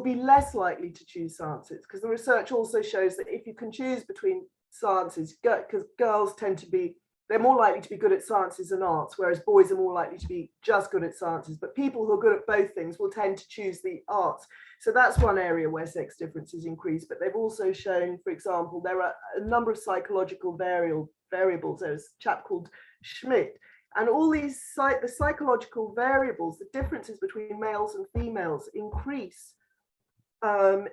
be less likely to choose sciences, because the research also shows that if you can choose between sciences, because girls tend to be, they're more likely to be good at sciences and arts, whereas boys are more likely to be just good at sciences. But people who are good at both things will tend to choose the arts. So that's one area where sex differences increase. But they've also shown, for example, there are a number of psychological variables. There's a chap called Schmidt, and all these the psychological variables, the differences between males and females increase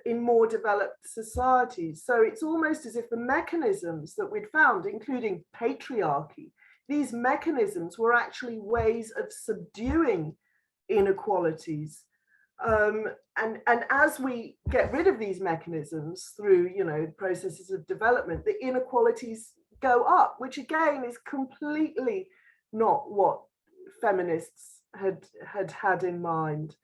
in more developed societies. So it's almost as if the mechanisms that we'd found, including patriarchy, these mechanisms were actually ways of subduing inequalities. And as we get rid of these mechanisms through, you know, processes of development, the inequalities go up, which again is completely not what feminists had in mind.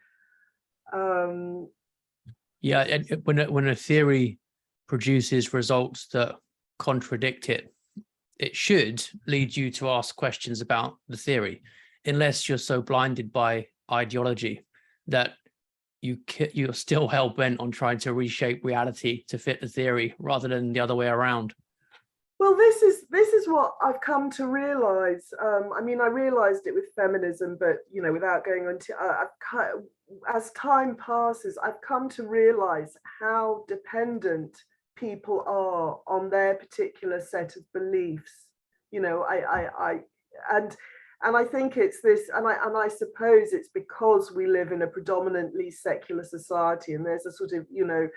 Yeah, when a theory produces results that contradict it, it should lead you to ask questions about the theory, unless you're so blinded by ideology that you're still hell-bent on trying to reshape reality to fit the theory rather than the other way around. Well, this is what I've come to realize. I mean, I realized it with feminism, but, you know, without going into, as time passes, I've come to realize how dependent people are on their particular set of beliefs. You know, and I think it's this, and I suppose it's because we live in a predominantly secular society, and there's a sort of, you know,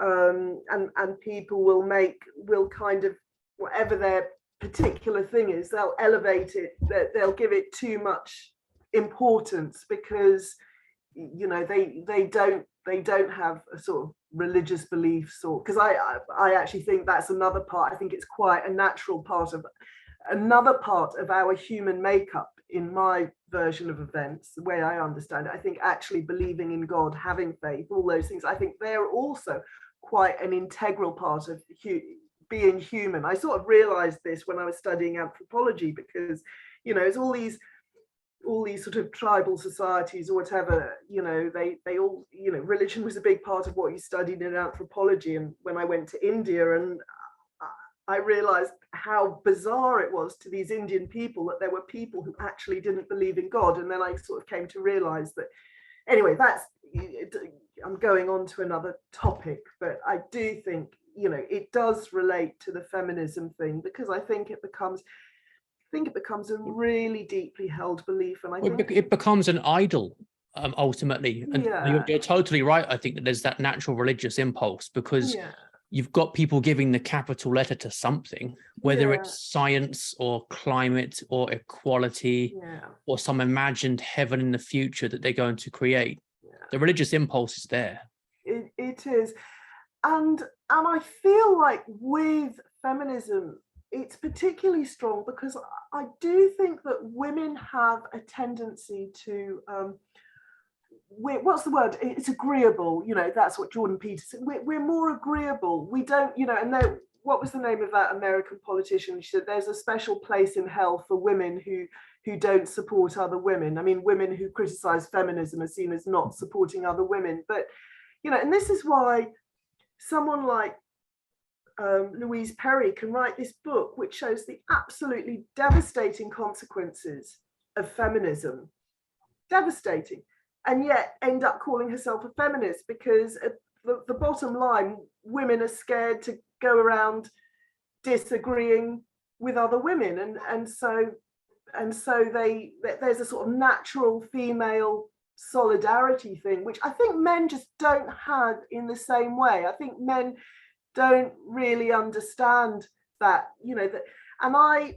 and people will kind of, whatever their particular thing is, they'll elevate it, they'll give it too much importance because, you know, they don't have a sort of religious beliefs, or because I actually think that's another part. I think it's quite a natural part of another part of our human makeup in my version of events, the way I understand it. I think actually believing in God, having faith, all those things, I think they're also quite an integral part of being human. I sort of realized this when I was studying anthropology, because, you know, it's all these sort of tribal societies or whatever, you know, they all, you know, religion was a big part of what you studied in anthropology. And when I went to India, and I realized how bizarre it was to these Indian people that there were people who actually didn't believe in God. And then I sort of came to realize that, anyway, I'm going on to another topic, but I do think, you know, it does relate to the feminism thing, because I think it becomes a really deeply held belief. And I think it becomes an idol, ultimately. And you're totally right. I think that there's that natural religious impulse, because you've got people giving the capital letter to something, whether it's science or climate or equality or some imagined heaven in the future that they're going to create. The religious impulse is there. It is. And I feel like with feminism, it's particularly strong because I do think that women have a tendency to, what's the word? It's agreeable. You know, that's what Jordan Peterson. We're more agreeable. We don't, you know, and there. What was the name of that American politician? She said there's a special place in hell for women who don't support other women. I mean, women who criticize feminism are seen as not supporting other women. But, you know, and this is why someone like Louise Perry can write this book, which shows the absolutely devastating consequences of feminism. Devastating. And yet end up calling herself a feminist because at the bottom line, women are scared to go around disagreeing with other women, and so there's a sort of natural female solidarity thing, which I think men just don't have in the same way. I think men don't really understand that, you know, that, and I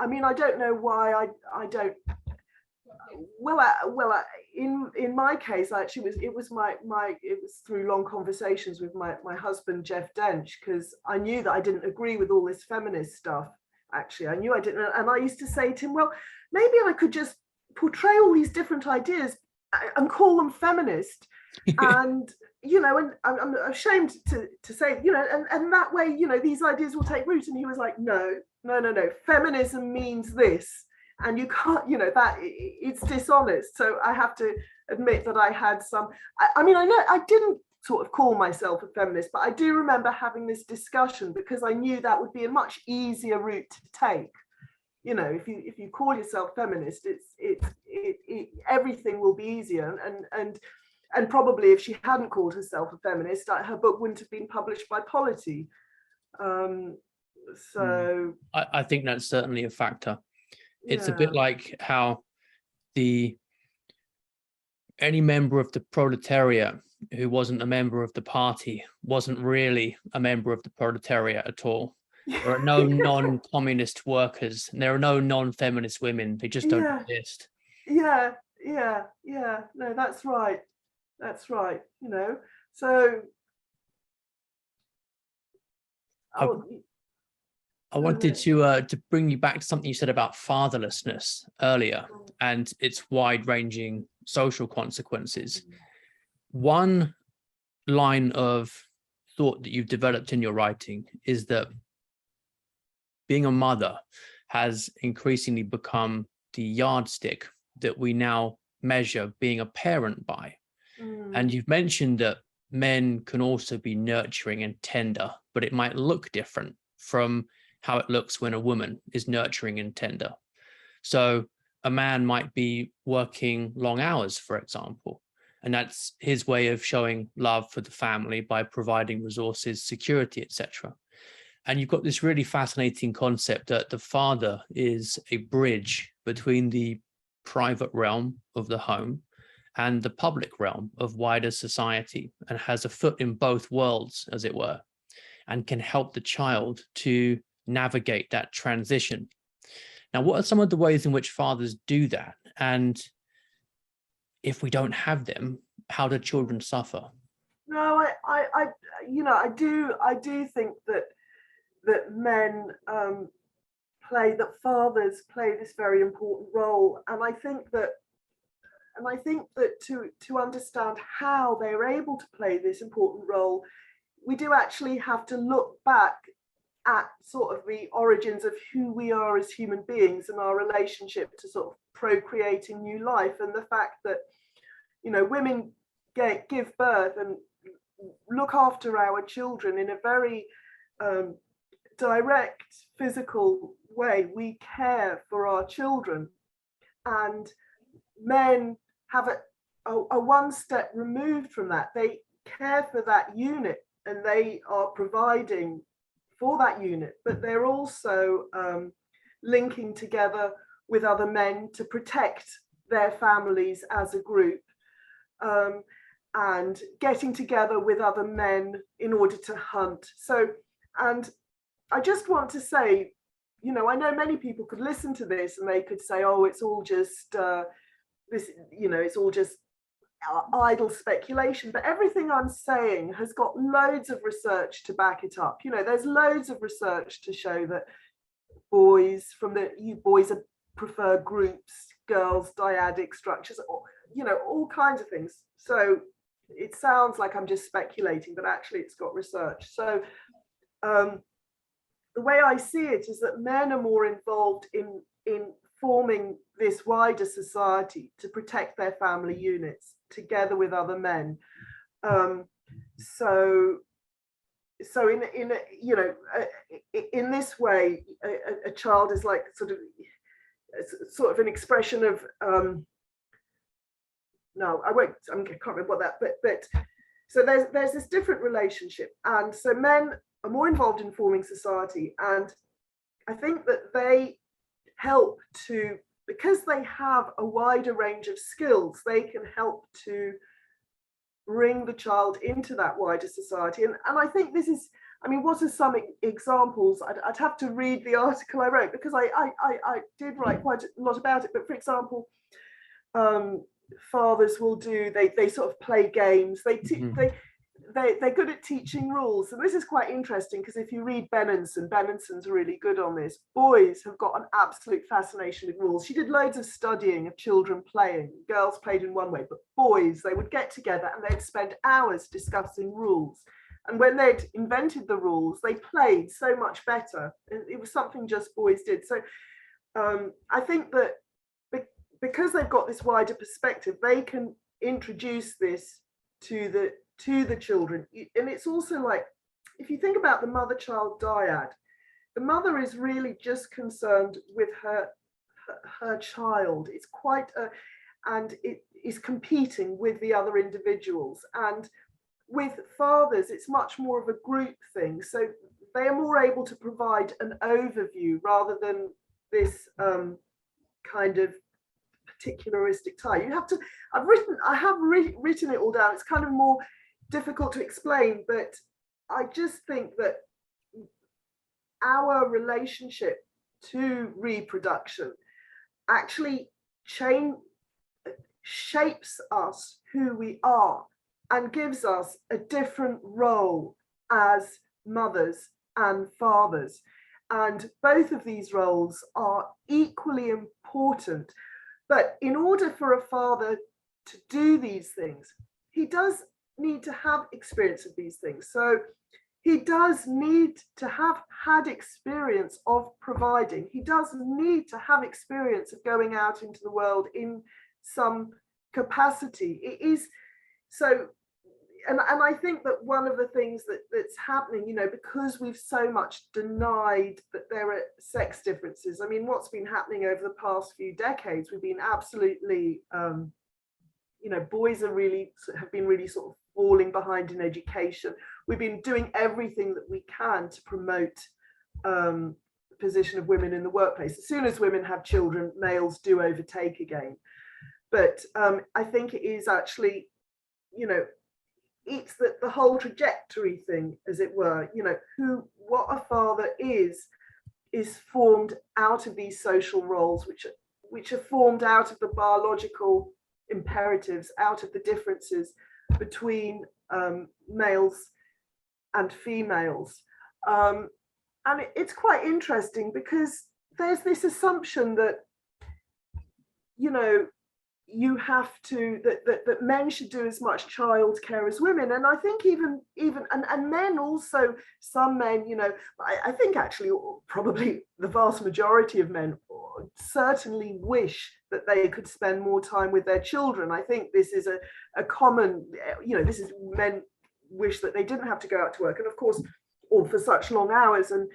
mean, I don't know why I don't. In my case, actually, it was through long conversations with my husband Jeff Dench, because I knew that I didn't agree with all this feminist stuff. Actually, I knew I didn't, and I used to say to him, well, maybe I could just portray all these different ideas and call them feminist, and you know, and I'm ashamed to say, you know, and that way, you know, these ideas will take root. And he was like, no, feminism means this. And you can't, you know, that it's dishonest. So I have to admit that I had some, I mean, I know I didn't sort of call myself a feminist, but I do remember having this discussion because I knew that would be a much easier route to take. You know, if you call yourself feminist, everything will be easier. And probably if she hadn't called herself a feminist, her book wouldn't have been published by Polity. So I think that's certainly a factor. It's a bit like how any member of the proletariat who wasn't a member of the party wasn't really a member of the proletariat at all. There are no non-communist workers, and there are no non-feminist women. They just don't exist. Yeah. No, that's right. You know, so I wanted to bring you back to something you said about fatherlessness earlier and its wide-ranging social consequences. One line of thought that you've developed in your writing is that being a mother has increasingly become the yardstick that we now measure being a parent by. And you've mentioned that men can also be nurturing and tender, but it might look different from how it looks when a woman is nurturing and tender. So a man might be working long hours, for example, and that's his way of showing love for the family by providing resources, security, etc. And you've got this really fascinating concept that the father is a bridge between the private realm of the home and the public realm of wider society, and has a foot in both worlds, as it were, and can help the child to navigate that transition. Now, what are some of the ways in which fathers do that? And if we don't have them, how do children suffer? No, I do think that men that fathers play this very important role, and I think that to understand how they're able to play this important role, we do actually have to look back at sort of the origins of who we are as human beings and our relationship to sort of procreating new life, and the fact that, you know, women give birth and look after our children in a very direct physical way. We care for our children, and men have a one step removed from that. They care for that unit and they are providing for that unit, but they're also linking together with other men to protect their families as a group, and getting together with other men in order to hunt. So, and I just want to say, you know, I know many people could listen to this and they could say, oh, it's all just this, you know, it's all just idle speculation, but everything I'm saying has got loads of research to back it up. You know, there's loads of research to show that boys prefer groups, girls dyadic structures, you know, all kinds of things. So it sounds like I'm just speculating, but actually it's got research. So the way I see it is that men are more involved in forming this wider society to protect their family units together with other men. So in you know, in this way, a child is like sort of an expression of no, I can't remember what that, but so there's this different relationship, and so men are more involved in forming society, and I think that they help to, because they have a wider range of skills, they can help to bring the child into that wider society. And I think this is, I mean, what are some examples? I'd have to read the article I wrote, because I did write quite a lot about it. But for example, fathers will do, they sort of play games. They're good at teaching rules. And this is quite interesting, because if you read Benenson's really good on this. Boys have got an absolute fascination with rules. She did loads of studying of children playing. Girls played in one way, but boys, they would get together and they'd spend hours discussing rules. And when they'd invented the rules, they played so much better. It was something just boys did. So I think that because they've got this wider perspective, they can introduce this to the children. And it's also like, if you think about the mother-child dyad, the mother is really just concerned with her child. It's quite and it is competing with the other individuals. And with fathers, it's much more of a group thing. So they are more able to provide an overview rather than this kind of particularistic tie. You have to, I have written it all down. It's kind of more difficult to explain, but I just think that our relationship to reproduction actually shapes us who we are and gives us a different role as mothers and fathers. And both of these roles are equally important. But in order for a father to do these things, he does need to have experience of these things. So he does need to have had experience of providing. He does need to have experience of going out into the world in some capacity. It is so, and I think that one of the things that's happening, you know, because we've so much denied that there are sex differences. I mean, what's been happening over the past few decades, we've been absolutely, you know, boys have been really sort of falling behind in education. We've been doing everything that we can to promote the position of women in the workplace. As soon as women have children, males do overtake again. But I think it is actually, you know, it's the whole trajectory thing, as it were, you know, what a father is formed out of these social roles, which are formed out of the biological imperatives, out of the differences between males and females. And it's quite interesting, because there's this assumption that, you know, you have to, that men should do as much childcare as women. And I think even and men also, some men, you know, I think actually probably the vast majority of men certainly wish that they could spend more time with their children. I think this is a common, you know, this is men wish that they didn't have to go out to work, and of course, or for such long hours. And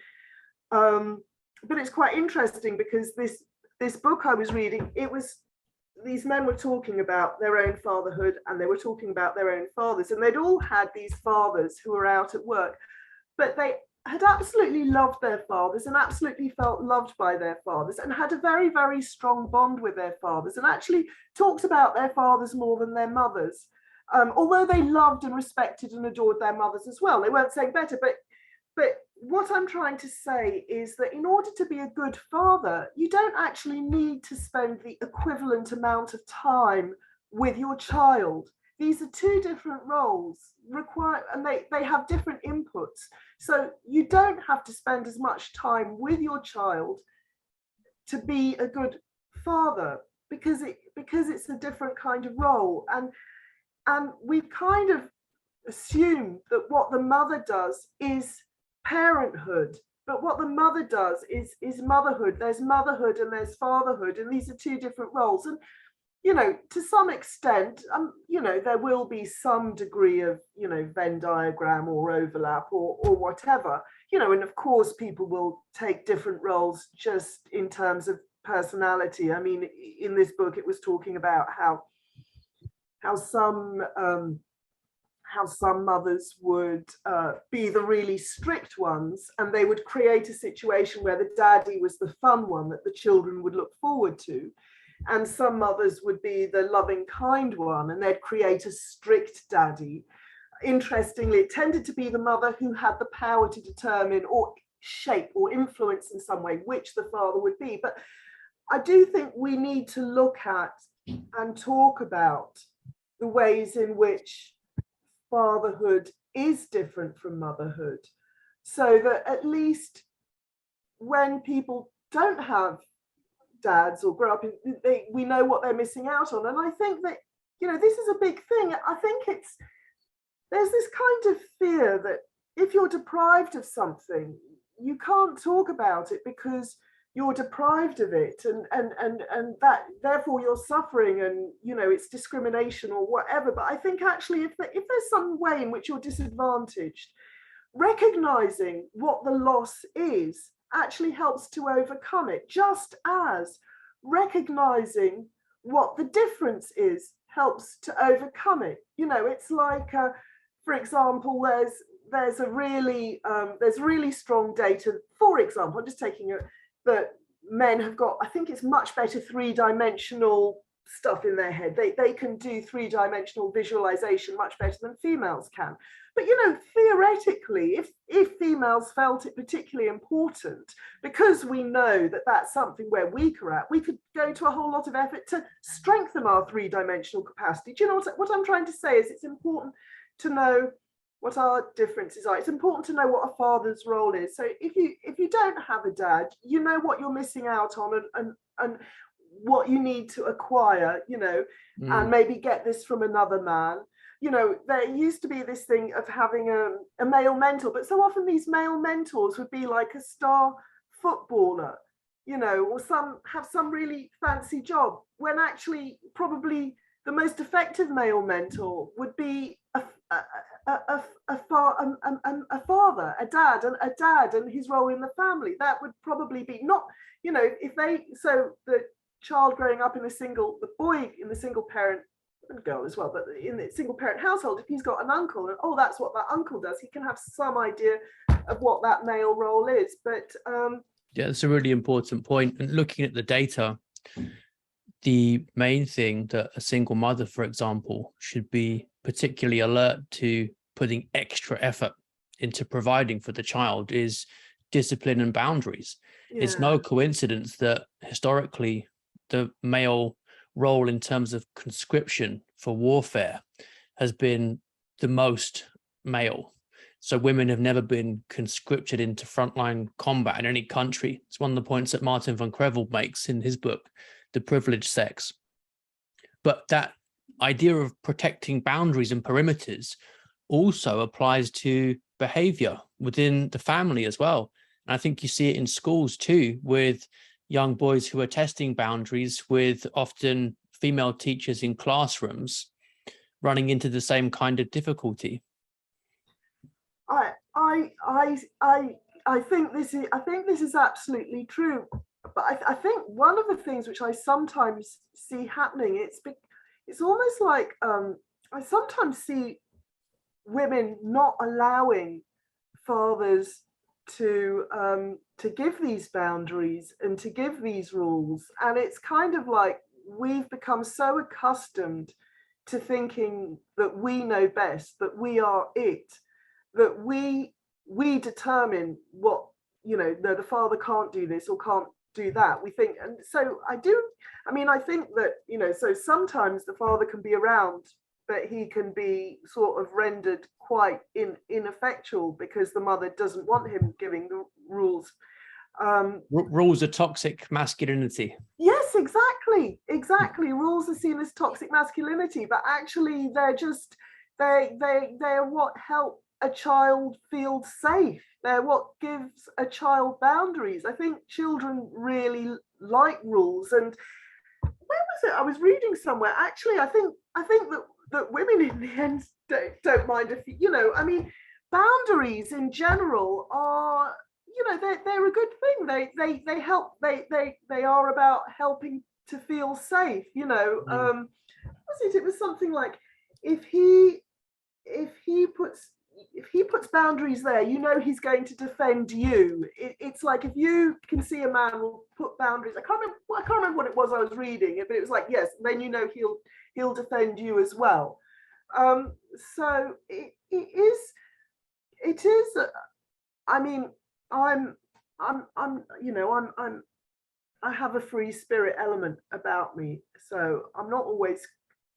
but it's quite interesting, because this book I was reading, these men were talking about their own fatherhood, and they were talking about their own fathers, and they'd all had these fathers who were out at work, but they had absolutely loved their fathers and absolutely felt loved by their fathers, and had a very, very strong bond with their fathers, and actually talked about their fathers more than their mothers, although they loved and respected and adored their mothers as well. They weren't saying better, but what I'm trying to say is that in order to be a good father, you don't actually need to spend the equivalent amount of time with your child. These are two different roles and they have different inputs. So you don't have to spend as much time with your child to be a good father, because it's a different kind of role. And we kind of assume that what the mother does is parenthood, but what the mother does is motherhood. There's motherhood and there's fatherhood, and these are two different roles. And to some extent, there will be some degree of, Venn diagram or overlap or whatever, and of course people will take different roles just in terms of personality. I mean, in this book, it was talking about how some mothers would be the really strict ones, and they would create a situation where the daddy was the fun one that the children would look forward to. And some mothers would be the loving, kind one, and they'd create a strict daddy. Interestingly, it tended to be the mother who had the power to determine or shape or influence in some way which the father would be. But I do think we need to look at and talk about the ways in which fatherhood is different from motherhood, so that at least when people don't have dads or grow up we know what they're missing out on. And I think that this is a big thing. I think there's this kind of fear that if you're deprived of something, you can't talk about it because you're deprived of it, and that therefore you're suffering, and it's discrimination or whatever. But I think actually if there's some way in which you're disadvantaged, recognizing what the loss is actually helps to overcome it, just as recognizing what the difference is helps to overcome it. It's like, for example, there's really strong data. For example, I'm just taking that men have got, I think it's much better three-dimensional stuff in their head. They can do three-dimensional visualization much better than females can. But theoretically, if females felt it particularly important, because we know that that's something we're weaker at, we could go to a whole lot of effort to strengthen our three-dimensional capacity. Do you know what I'm trying to say is it's important to know what our differences are. It's important to know what a father's role is. So if you don't have a dad, you know what you're missing out on and what you need to acquire, and maybe get this from another man. There used to be this thing of having a male mentor, but so often these male mentors would be like a star footballer, or have some really fancy job, when actually probably the most effective male mentor would be a father, a dad, and his role in the family. That would probably be not, so the child growing up the boy in the single parent, and girl as well, but in the single parent household, if he's got an uncle, and that's what that uncle does, he can have some idea of what that male role is. But yeah, that's a really important point. And looking at the data, the main thing that a single mother, for example, should be particularly alert to putting extra effort into providing for the child is discipline and boundaries. Yeah. It's no coincidence that historically the male role in terms of conscription for warfare has been the most male. So women have never been conscripted into frontline combat in any country. It's one of the points that Martin van Crevel makes in his book, The Privileged Sex. But that idea of protecting boundaries and perimeters also applies to behavior within the family as well. And I think you see it in schools too, with young boys who are testing boundaries with often female teachers in classrooms running into the same kind of difficulty. I think this is absolutely true. But I think one of the things which I sometimes see happening, it's almost like I sometimes see women not allowing fathers to give these boundaries and to give these rules. And it's kind of like we've become so accustomed to thinking that we know best, that we are it, that we determine what, no, the father can't do this or can't do that. We think, and so I think that, you know, so sometimes the father can be around, but he can be sort of rendered quite ineffectual because the mother doesn't want him giving the rules. Rules are toxic masculinity. Yes, exactly. Rules are seen as toxic masculinity, but actually they're just, they're what help a child feel safe. They're what gives a child boundaries. I think children really like rules. And where was it? I was reading somewhere. Actually, I think that women in the end don't mind if, you know, I mean, boundaries in general are, you know, they're a good thing. They help. They are about helping to feel safe. You know, it was something like if he puts boundaries there, you know, he's going to defend you. It's like if you can see a man will put boundaries. I can't remember what it was I was reading, but it was like, yes, then you know he'll defend you as well. So it is. I mean, I have a free spirit element about me, so I'm not always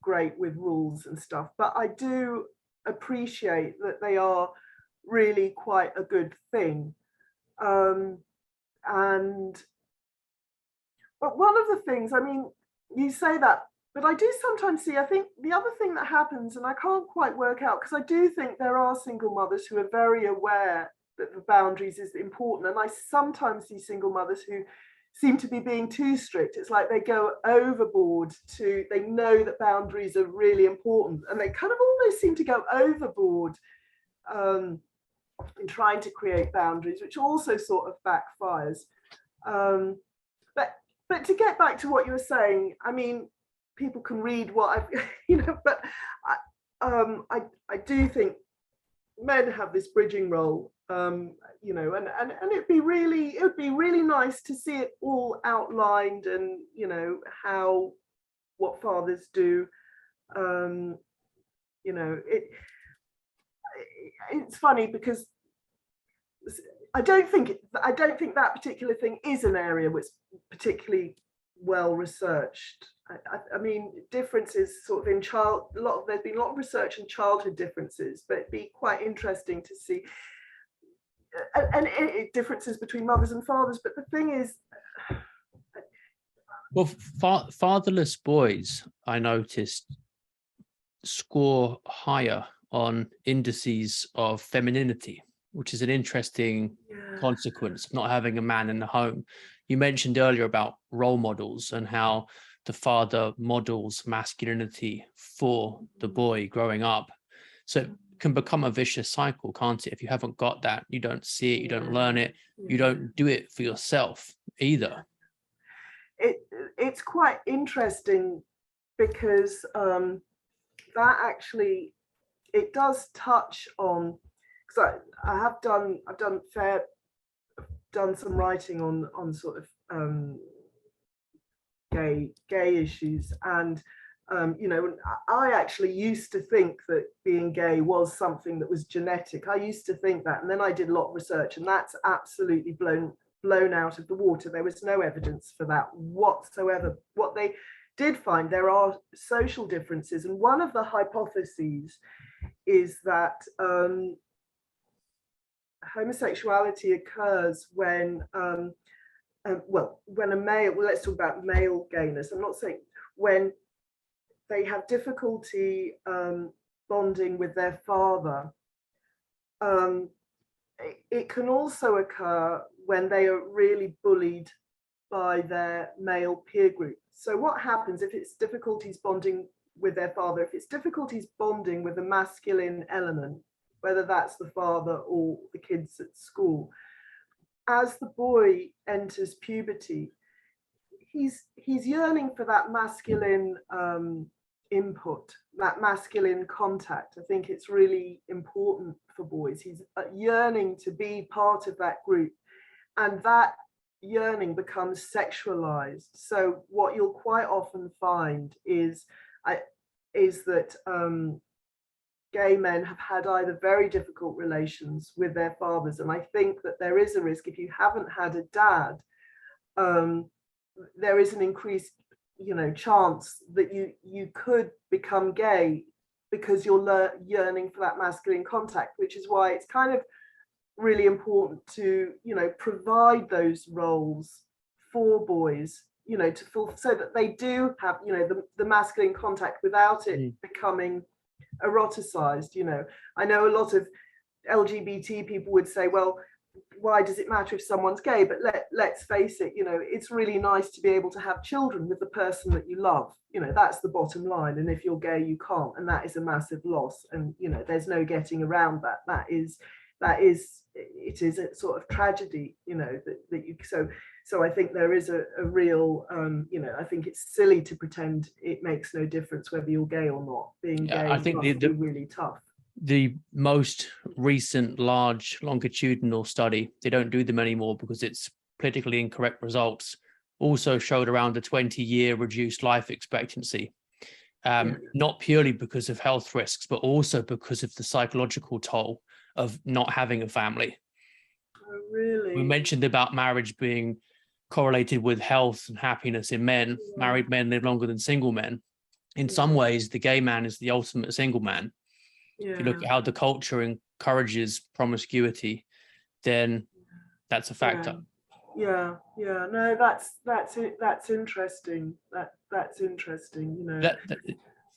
great with rules and stuff, but I do appreciate that they are really quite a good thing. But one of the things, I mean, you say that, but I do sometimes see, I think the other thing that happens, and I can't quite work out, because I do think there are single mothers who are very aware that the boundaries is important. And I sometimes see single mothers who seem to be being too strict. It's like they go overboard they know that boundaries are really important, and they kind of almost seem to go overboard in trying to create boundaries, which also sort of backfires. But to get back to what you were saying, I mean, people can read what I've, you know, but I do think men have this bridging role, you know, and it would be really nice to see it all outlined, and, you know, what fathers do. You know, it's funny because I don't think that particular thing is an area which is particularly well researched. I mean, differences sort of in there's been a lot of research in childhood differences, but it'd be quite interesting to see and differences between mothers and fathers. But the thing is, well, fatherless boys, I noticed, score higher on indices of femininity, which is an interesting consequence of not having a man in the home. You mentioned earlier about role models and how the father models masculinity for the boy growing up. So it can become a vicious cycle, can't it? If you haven't got that, you don't see it, you don't learn it, you don't do it for yourself either. It's quite interesting because that actually, it does touch on, because I've done some writing on sort of gay issues, and you know, I actually used to think that being gay was something that was genetic. I used to think that, and then I did a lot of research, and that's absolutely blown out of the water. There was no evidence for that whatsoever. What they did find, there are social differences, and one of the hypotheses is that homosexuality occurs when when a male, well, let's talk about male gayness. I'm not saying, when they have difficulty bonding with their father. It can also occur when they are really bullied by their male peer group. So what happens if it's difficulties bonding with their father, if it's difficulties bonding with a masculine element, whether that's the father or the kids at school, as the boy enters puberty, he's yearning for that masculine input, that masculine contact. I think it's really important for boys. He's yearning to be part of that group, and that yearning becomes sexualized. So what you'll quite often find is that gay men have had either very difficult relations with their fathers, and I think that there is a risk, if you haven't had a dad there is an increased, chance that you could become gay because you're yearning for that masculine contact, which is why it's kind of really important to, provide those roles for boys, so that they do have, the masculine contact without it becoming eroticized. I know a lot of LGBT people would say, well, why does it matter if someone's gay? But let's face it, it's really nice to be able to have children with the person that you love. That's the bottom line. And if you're gay, you can't, and that is a massive loss. And there's no getting around that. It is a sort of tragedy, that you. So I think there is a real, I think it's silly to pretend it makes no difference whether you're gay or not. Being gay, I think must be really tough. The most recent large longitudinal study, they don't do them anymore because it's politically incorrect results, also showed around a 20-year reduced life expectancy, not purely because of health risks, but also because of the psychological toll of not having a family. Oh, really? We mentioned about marriage being correlated with health and happiness in men. Yeah. Married men live longer than single men. In some ways, the gay man is the ultimate single man. Yeah. If you look at how the culture encourages promiscuity, then that's a factor. Yeah. No, that's interesting. That's interesting.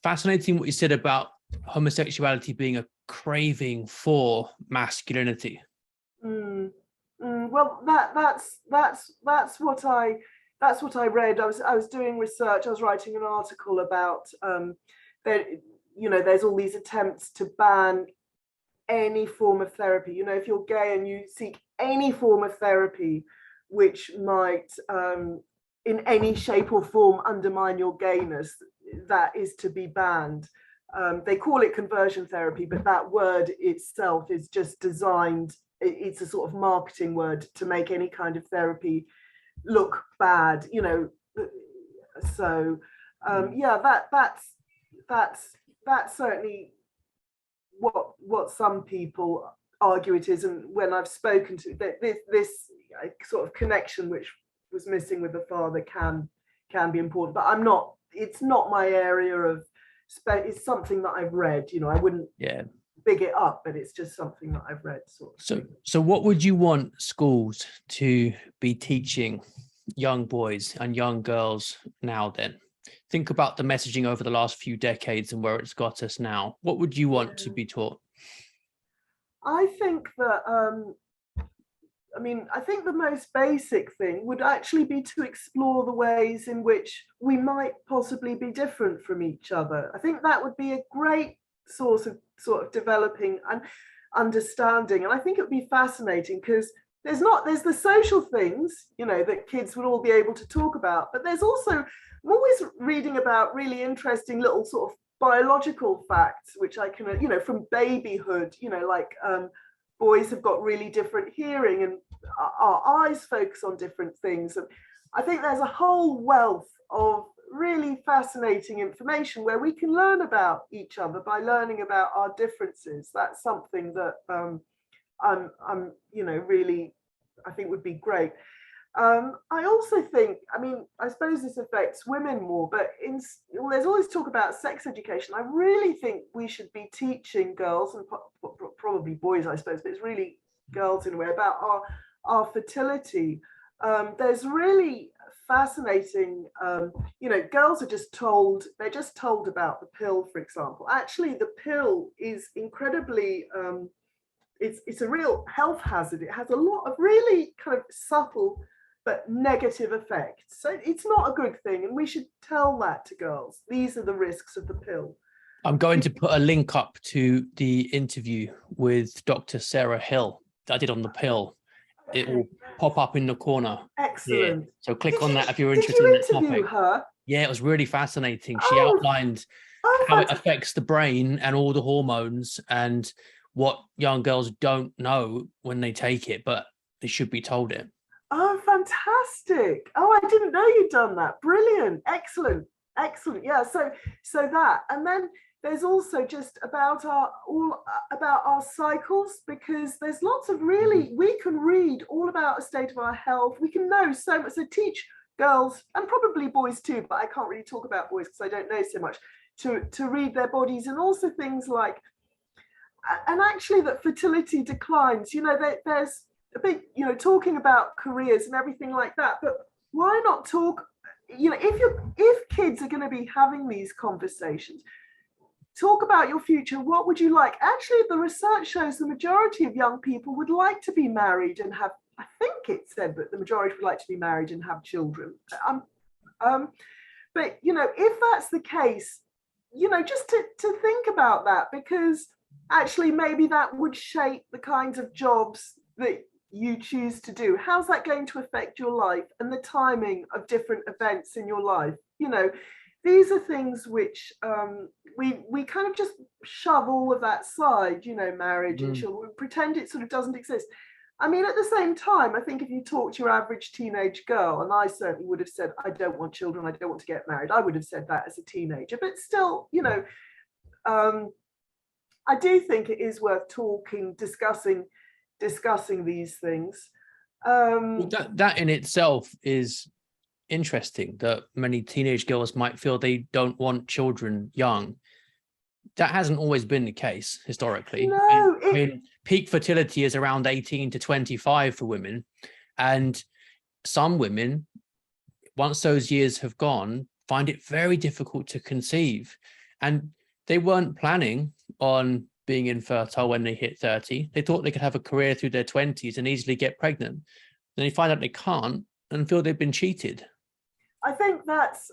Fascinating what you said about homosexuality being a craving for masculinity. Well, that's what I read. I was doing research. I was writing an article about there's all these attempts to ban any form of therapy. If you're gay and you seek any form of therapy which might in any shape or form undermine your gayness, that is to be banned. They call it conversion therapy, but that word itself is just designed, it's a sort of marketing word to make any kind of therapy look bad, so that's certainly what some people argue it is. And when I've spoken to this sort of connection which was missing with the father can be important, but it's not my area of it's something that I've read. I wouldn't big it up, but it's just something that I've read. So what would you want schools to be teaching young boys and young girls now then? Think about the messaging over the last few decades and where it's got us now. What would you want to be taught? I think that, I think the most basic thing would actually be to explore the ways in which we might possibly be different from each other. I think that would be a great source of sort of developing and understanding. And I think it would be fascinating because there's the social things, that kids would all be able to talk about, but there's also, I'm always reading about really interesting little sort of biological facts, which I can, from babyhood, like boys have got really different hearing and our eyes focus on different things. And I think there's a whole wealth of really fascinating information where we can learn about each other by learning about our differences. That's something that I'm really, I think would be great. I also think, I suppose this affects women more, but there's always talk about sex education. I really think we should be teaching girls and probably boys, I suppose, but it's really girls in a way, about our fertility. There's really fascinating, girls are just told, they're just told about the pill, for example. Actually, the pill is incredibly, it's a real health hazard. It has a lot of really kind of subtle but negative effects. So it's not a good thing, and we should tell that to girls. These are the risks of the pill. I'm going to put a link up to the interview with Dr. Sarah Hill that I did on the pill. Okay. It will pop up in the corner. Excellent. Yeah. So click on that if you're interested in that topic. Did you interview her? Yeah, it was really fascinating. She outlined how it affects the brain and all the hormones and what young girls don't know when they take it, but they should be told it. Oh, fantastic. Oh, I didn't know you'd done that. Brilliant. Excellent. Yeah. So that, and then there's also just about our cycles, because there's lots of really, we can read all about a state of our health. We can know so much. So teach girls, and probably boys too, but I can't really talk about boys because I don't know so much, to read their bodies, and also things like, and actually that fertility declines. There's a big, talking about careers and everything like that, but why not talk, if kids are going to be having these conversations, talk about your future. What would you like? Actually, the research shows the majority of young people would like to be married and have, I think it said that the majority would like to be married and have children. But, if that's the case, just to think about that, because actually maybe that would shape the kinds of jobs that you choose to do. How's that going to affect your life and the timing of different events in your life? These are things which we kind of just shove all of that side, marriage and children, pretend it sort of doesn't exist. I mean, at the same time, I think if you talk to your average teenage girl, and I certainly would have said, I don't want children, I don't want to get married. I would have said that as a teenager, but still, I do think it is worth talking, discussing these things. That in itself is interesting, that many teenage girls might feel they don't want children young. That hasn't always been the case historically. No, I mean, peak fertility is around 18 to 25 for women, and some women, once those years have gone, find it very difficult to conceive, and they weren't planning on being infertile when they hit 30. They thought they could have a career through their 20s and easily get pregnant. Then they find out they can't and feel they've been cheated. I think that's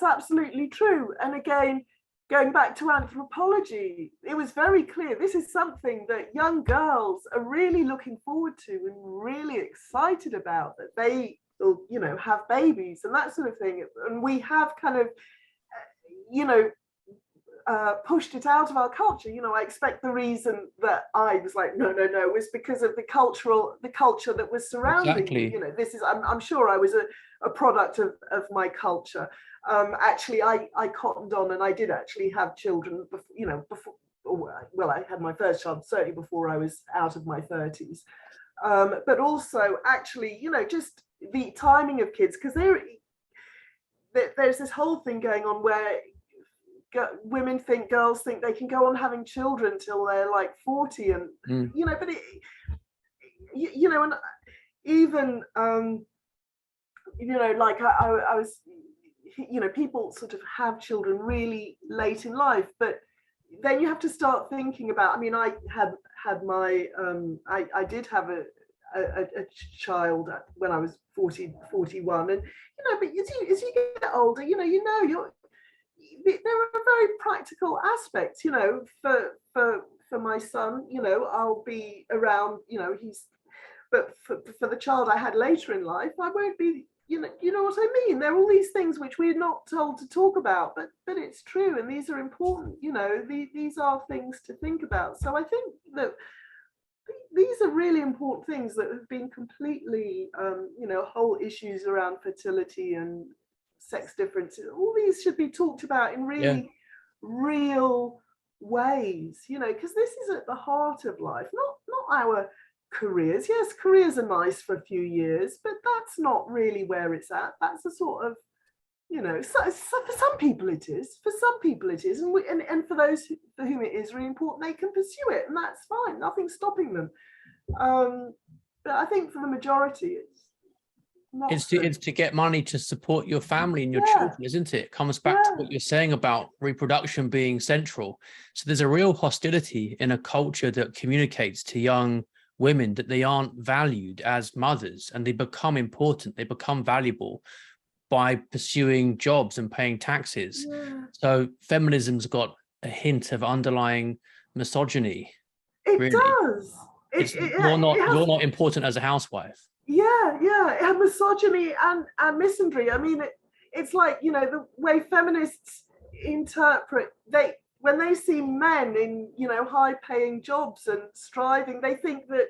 absolutely true. And again, going back to anthropology, it was very clear this is something that young girls are really looking forward to and really excited about, that they will, have babies and that sort of thing. And we have kind of, pushed it out of our culture. I expect the reason that I was like, no, was because of the culture that was surrounding me. This is, I'm sure I was a product of my culture. Actually, I cottoned on, and I did actually have children before, well, I had my first child certainly before I was out of my 30s. But also, actually, just the timing of kids, because there's this whole thing going on where girls think they can go on having children till they're like 40, and but it, and even like I was, people sort of have children really late in life, but then you have to start thinking about, I mean, I had my I did have a child when I was 41, and but as you get older, you're there are very practical aspects, for my son, I'll be around, but for the child I had later in life, I won't be, you know what I mean? There are all these things which we're not told to talk about, but it's true, and these are important, these are things to think about. So I think that these are really important things that have been completely, whole issues around fertility and sex differences. All these should be talked about in really real ways, because this is at the heart of life, not our careers. Yes, careers are nice for a few years, but that's not really where it's at. That's a sort of, so for some people it is. For some people it is, and for those for whom it is really important, they can pursue it, and that's fine. Nothing's stopping them. But I think for the majority, it's to get money to support your family and your children, isn't it? It comes back to what you're saying about reproduction being central. So there's a real hostility in a culture that communicates to young women that they aren't valued as mothers, and they become important, they become valuable by pursuing jobs and paying taxes. So feminism's got a hint of underlying misogyny. It really does. You're not important as a housewife. It had misogyny and misandry. I mean, it's like, the way feminists interpret, when they see men in, high-paying jobs and striving, they think that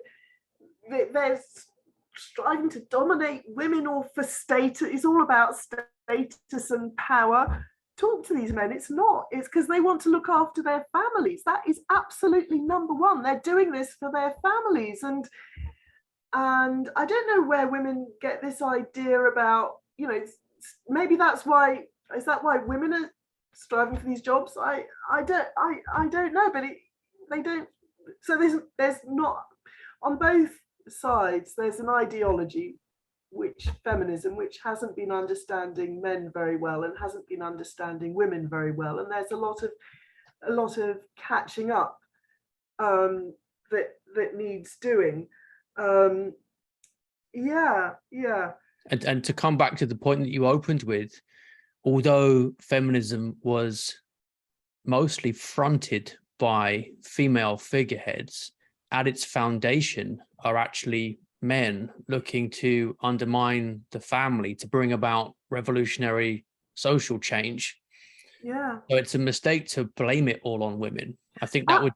they're striving to dominate women, or for status. It's all about status and power. talk to these men. It's not. It's because they want to look after their families. That is absolutely number one. They're doing this for their families. And I don't know where women get this idea about, you know, maybe that's why, is that why women are striving for these jobs? I don't know, but they don't. So there's not, on both sides, there's an ideology, which feminism, which hasn't been understanding men very well and hasn't been understanding women very well, and there's a lot of catching up that needs doing. Yeah. And to come back to the point that you opened with, although feminism was mostly fronted by female figureheads, at its foundation are actually men looking to undermine the family to bring about revolutionary social change. Yeah. So it's a mistake to blame it all on women. I think that would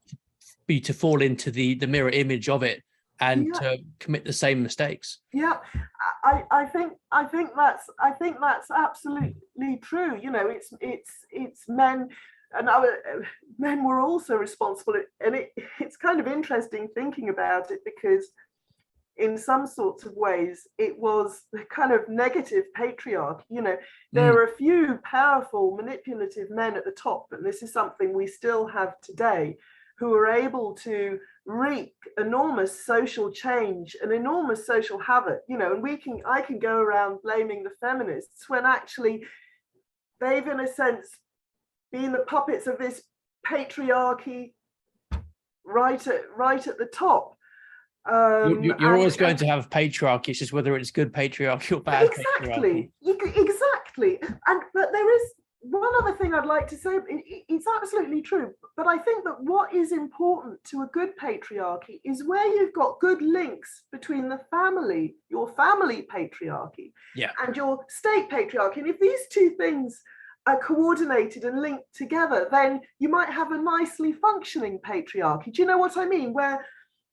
be to fall into the mirror image of it and to commit the same mistakes. Yeah, I think that's absolutely true. You know, it's men, and men were also responsible, and it's kind of interesting thinking about it, because in some sorts of ways it was the kind of negative patriarchy. You know, there are a few powerful manipulative men at the top, and this is something we still have today, who are able to reap enormous social change and enormous social havoc, you know, and I can go around blaming the feminists when actually they've, in a sense, been the puppets of this patriarchy right at the top. You're always going to have patriarchy. It's just whether it's good patriarchy or bad patriarchy. Exactly. But there is one other thing I'd like to say. It's absolutely true, but I think that what is important to a good patriarchy is where you've got good links between the family, your family patriarchy, and your state patriarchy. And if these two things are coordinated and linked together, then you might have a nicely functioning patriarchy. Do you know what I mean? Where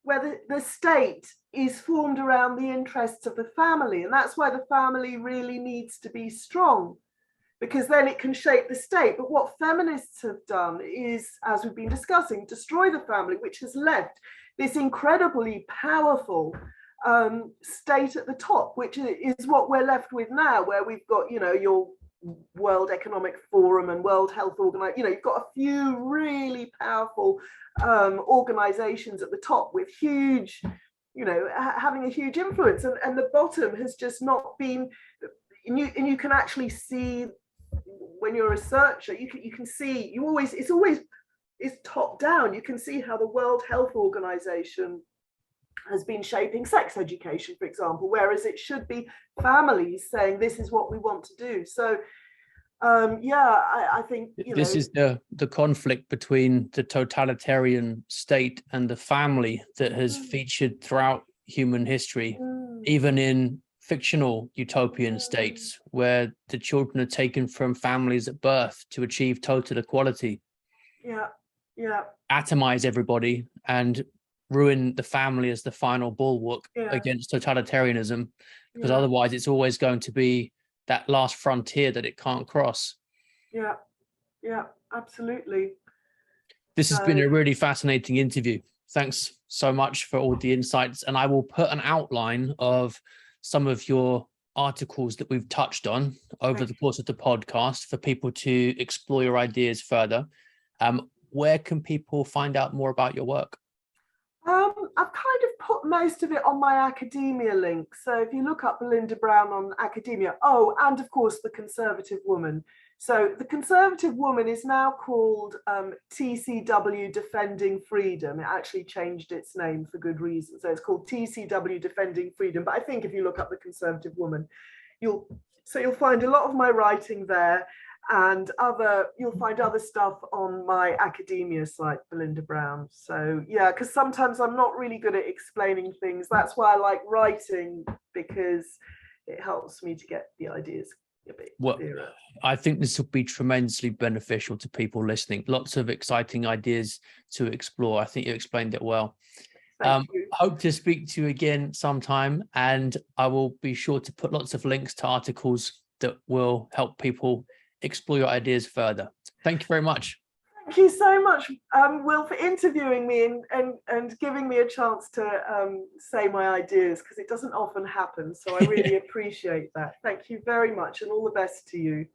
the state is formed around the interests of the family, and that's why the family really needs to be strong, because then it can shape the state. But what feminists have done is, as we've been discussing, destroy the family, which has left this incredibly powerful state at the top, which is what we're left with now, where we've got, you know, your World Economic Forum and World Health Organization. You know, you've got a few really powerful organizations at the top with huge, you know, having a huge influence, and the bottom has just not been. And you can actually see, when you're a researcher, you can see, it's top down. You can see how the World Health Organization has been shaping sex education, for example, whereas it should be families saying this is what we want to do. So I think this is the conflict between the totalitarian state and the family that has featured throughout human history, even in fictional utopian states where the children are taken from families at birth to achieve total equality. Atomize everybody and ruin the family as the final bulwark against totalitarianism, because otherwise it's always going to be that last frontier that it can't cross. Absolutely. This has been a really fascinating interview. Thanks so much for all the insights, and I will put an outline of some of your articles that we've touched on over the course of the podcast for people to explore your ideas further. Where can people find out more about your work? I've kind of put most of it on my academia link. So if you look up Belinda Brown on academia, and of course The Conservative Woman. So The Conservative Woman is now called TCW Defending Freedom. It actually changed its name for good reason. So it's called TCW Defending Freedom. But I think if you look up The Conservative Woman, you'll find a lot of my writing there, and you'll find other stuff on my academia site, Belinda Brown. So yeah, because sometimes I'm not really good at explaining things. That's why I like writing, because it helps me to get the ideas a bit clearer. I think this will be tremendously beneficial to people listening. Lots of exciting ideas to explore. I think you explained it well. Hope to speak to you again sometime, and I will be sure to put lots of links to articles that will help people explore your ideas further. Thank you very much. Thank you so much, Will, for interviewing me and giving me a chance to say my ideas, because it doesn't often happen. So I really appreciate that. Thank you very much, and all the best to you.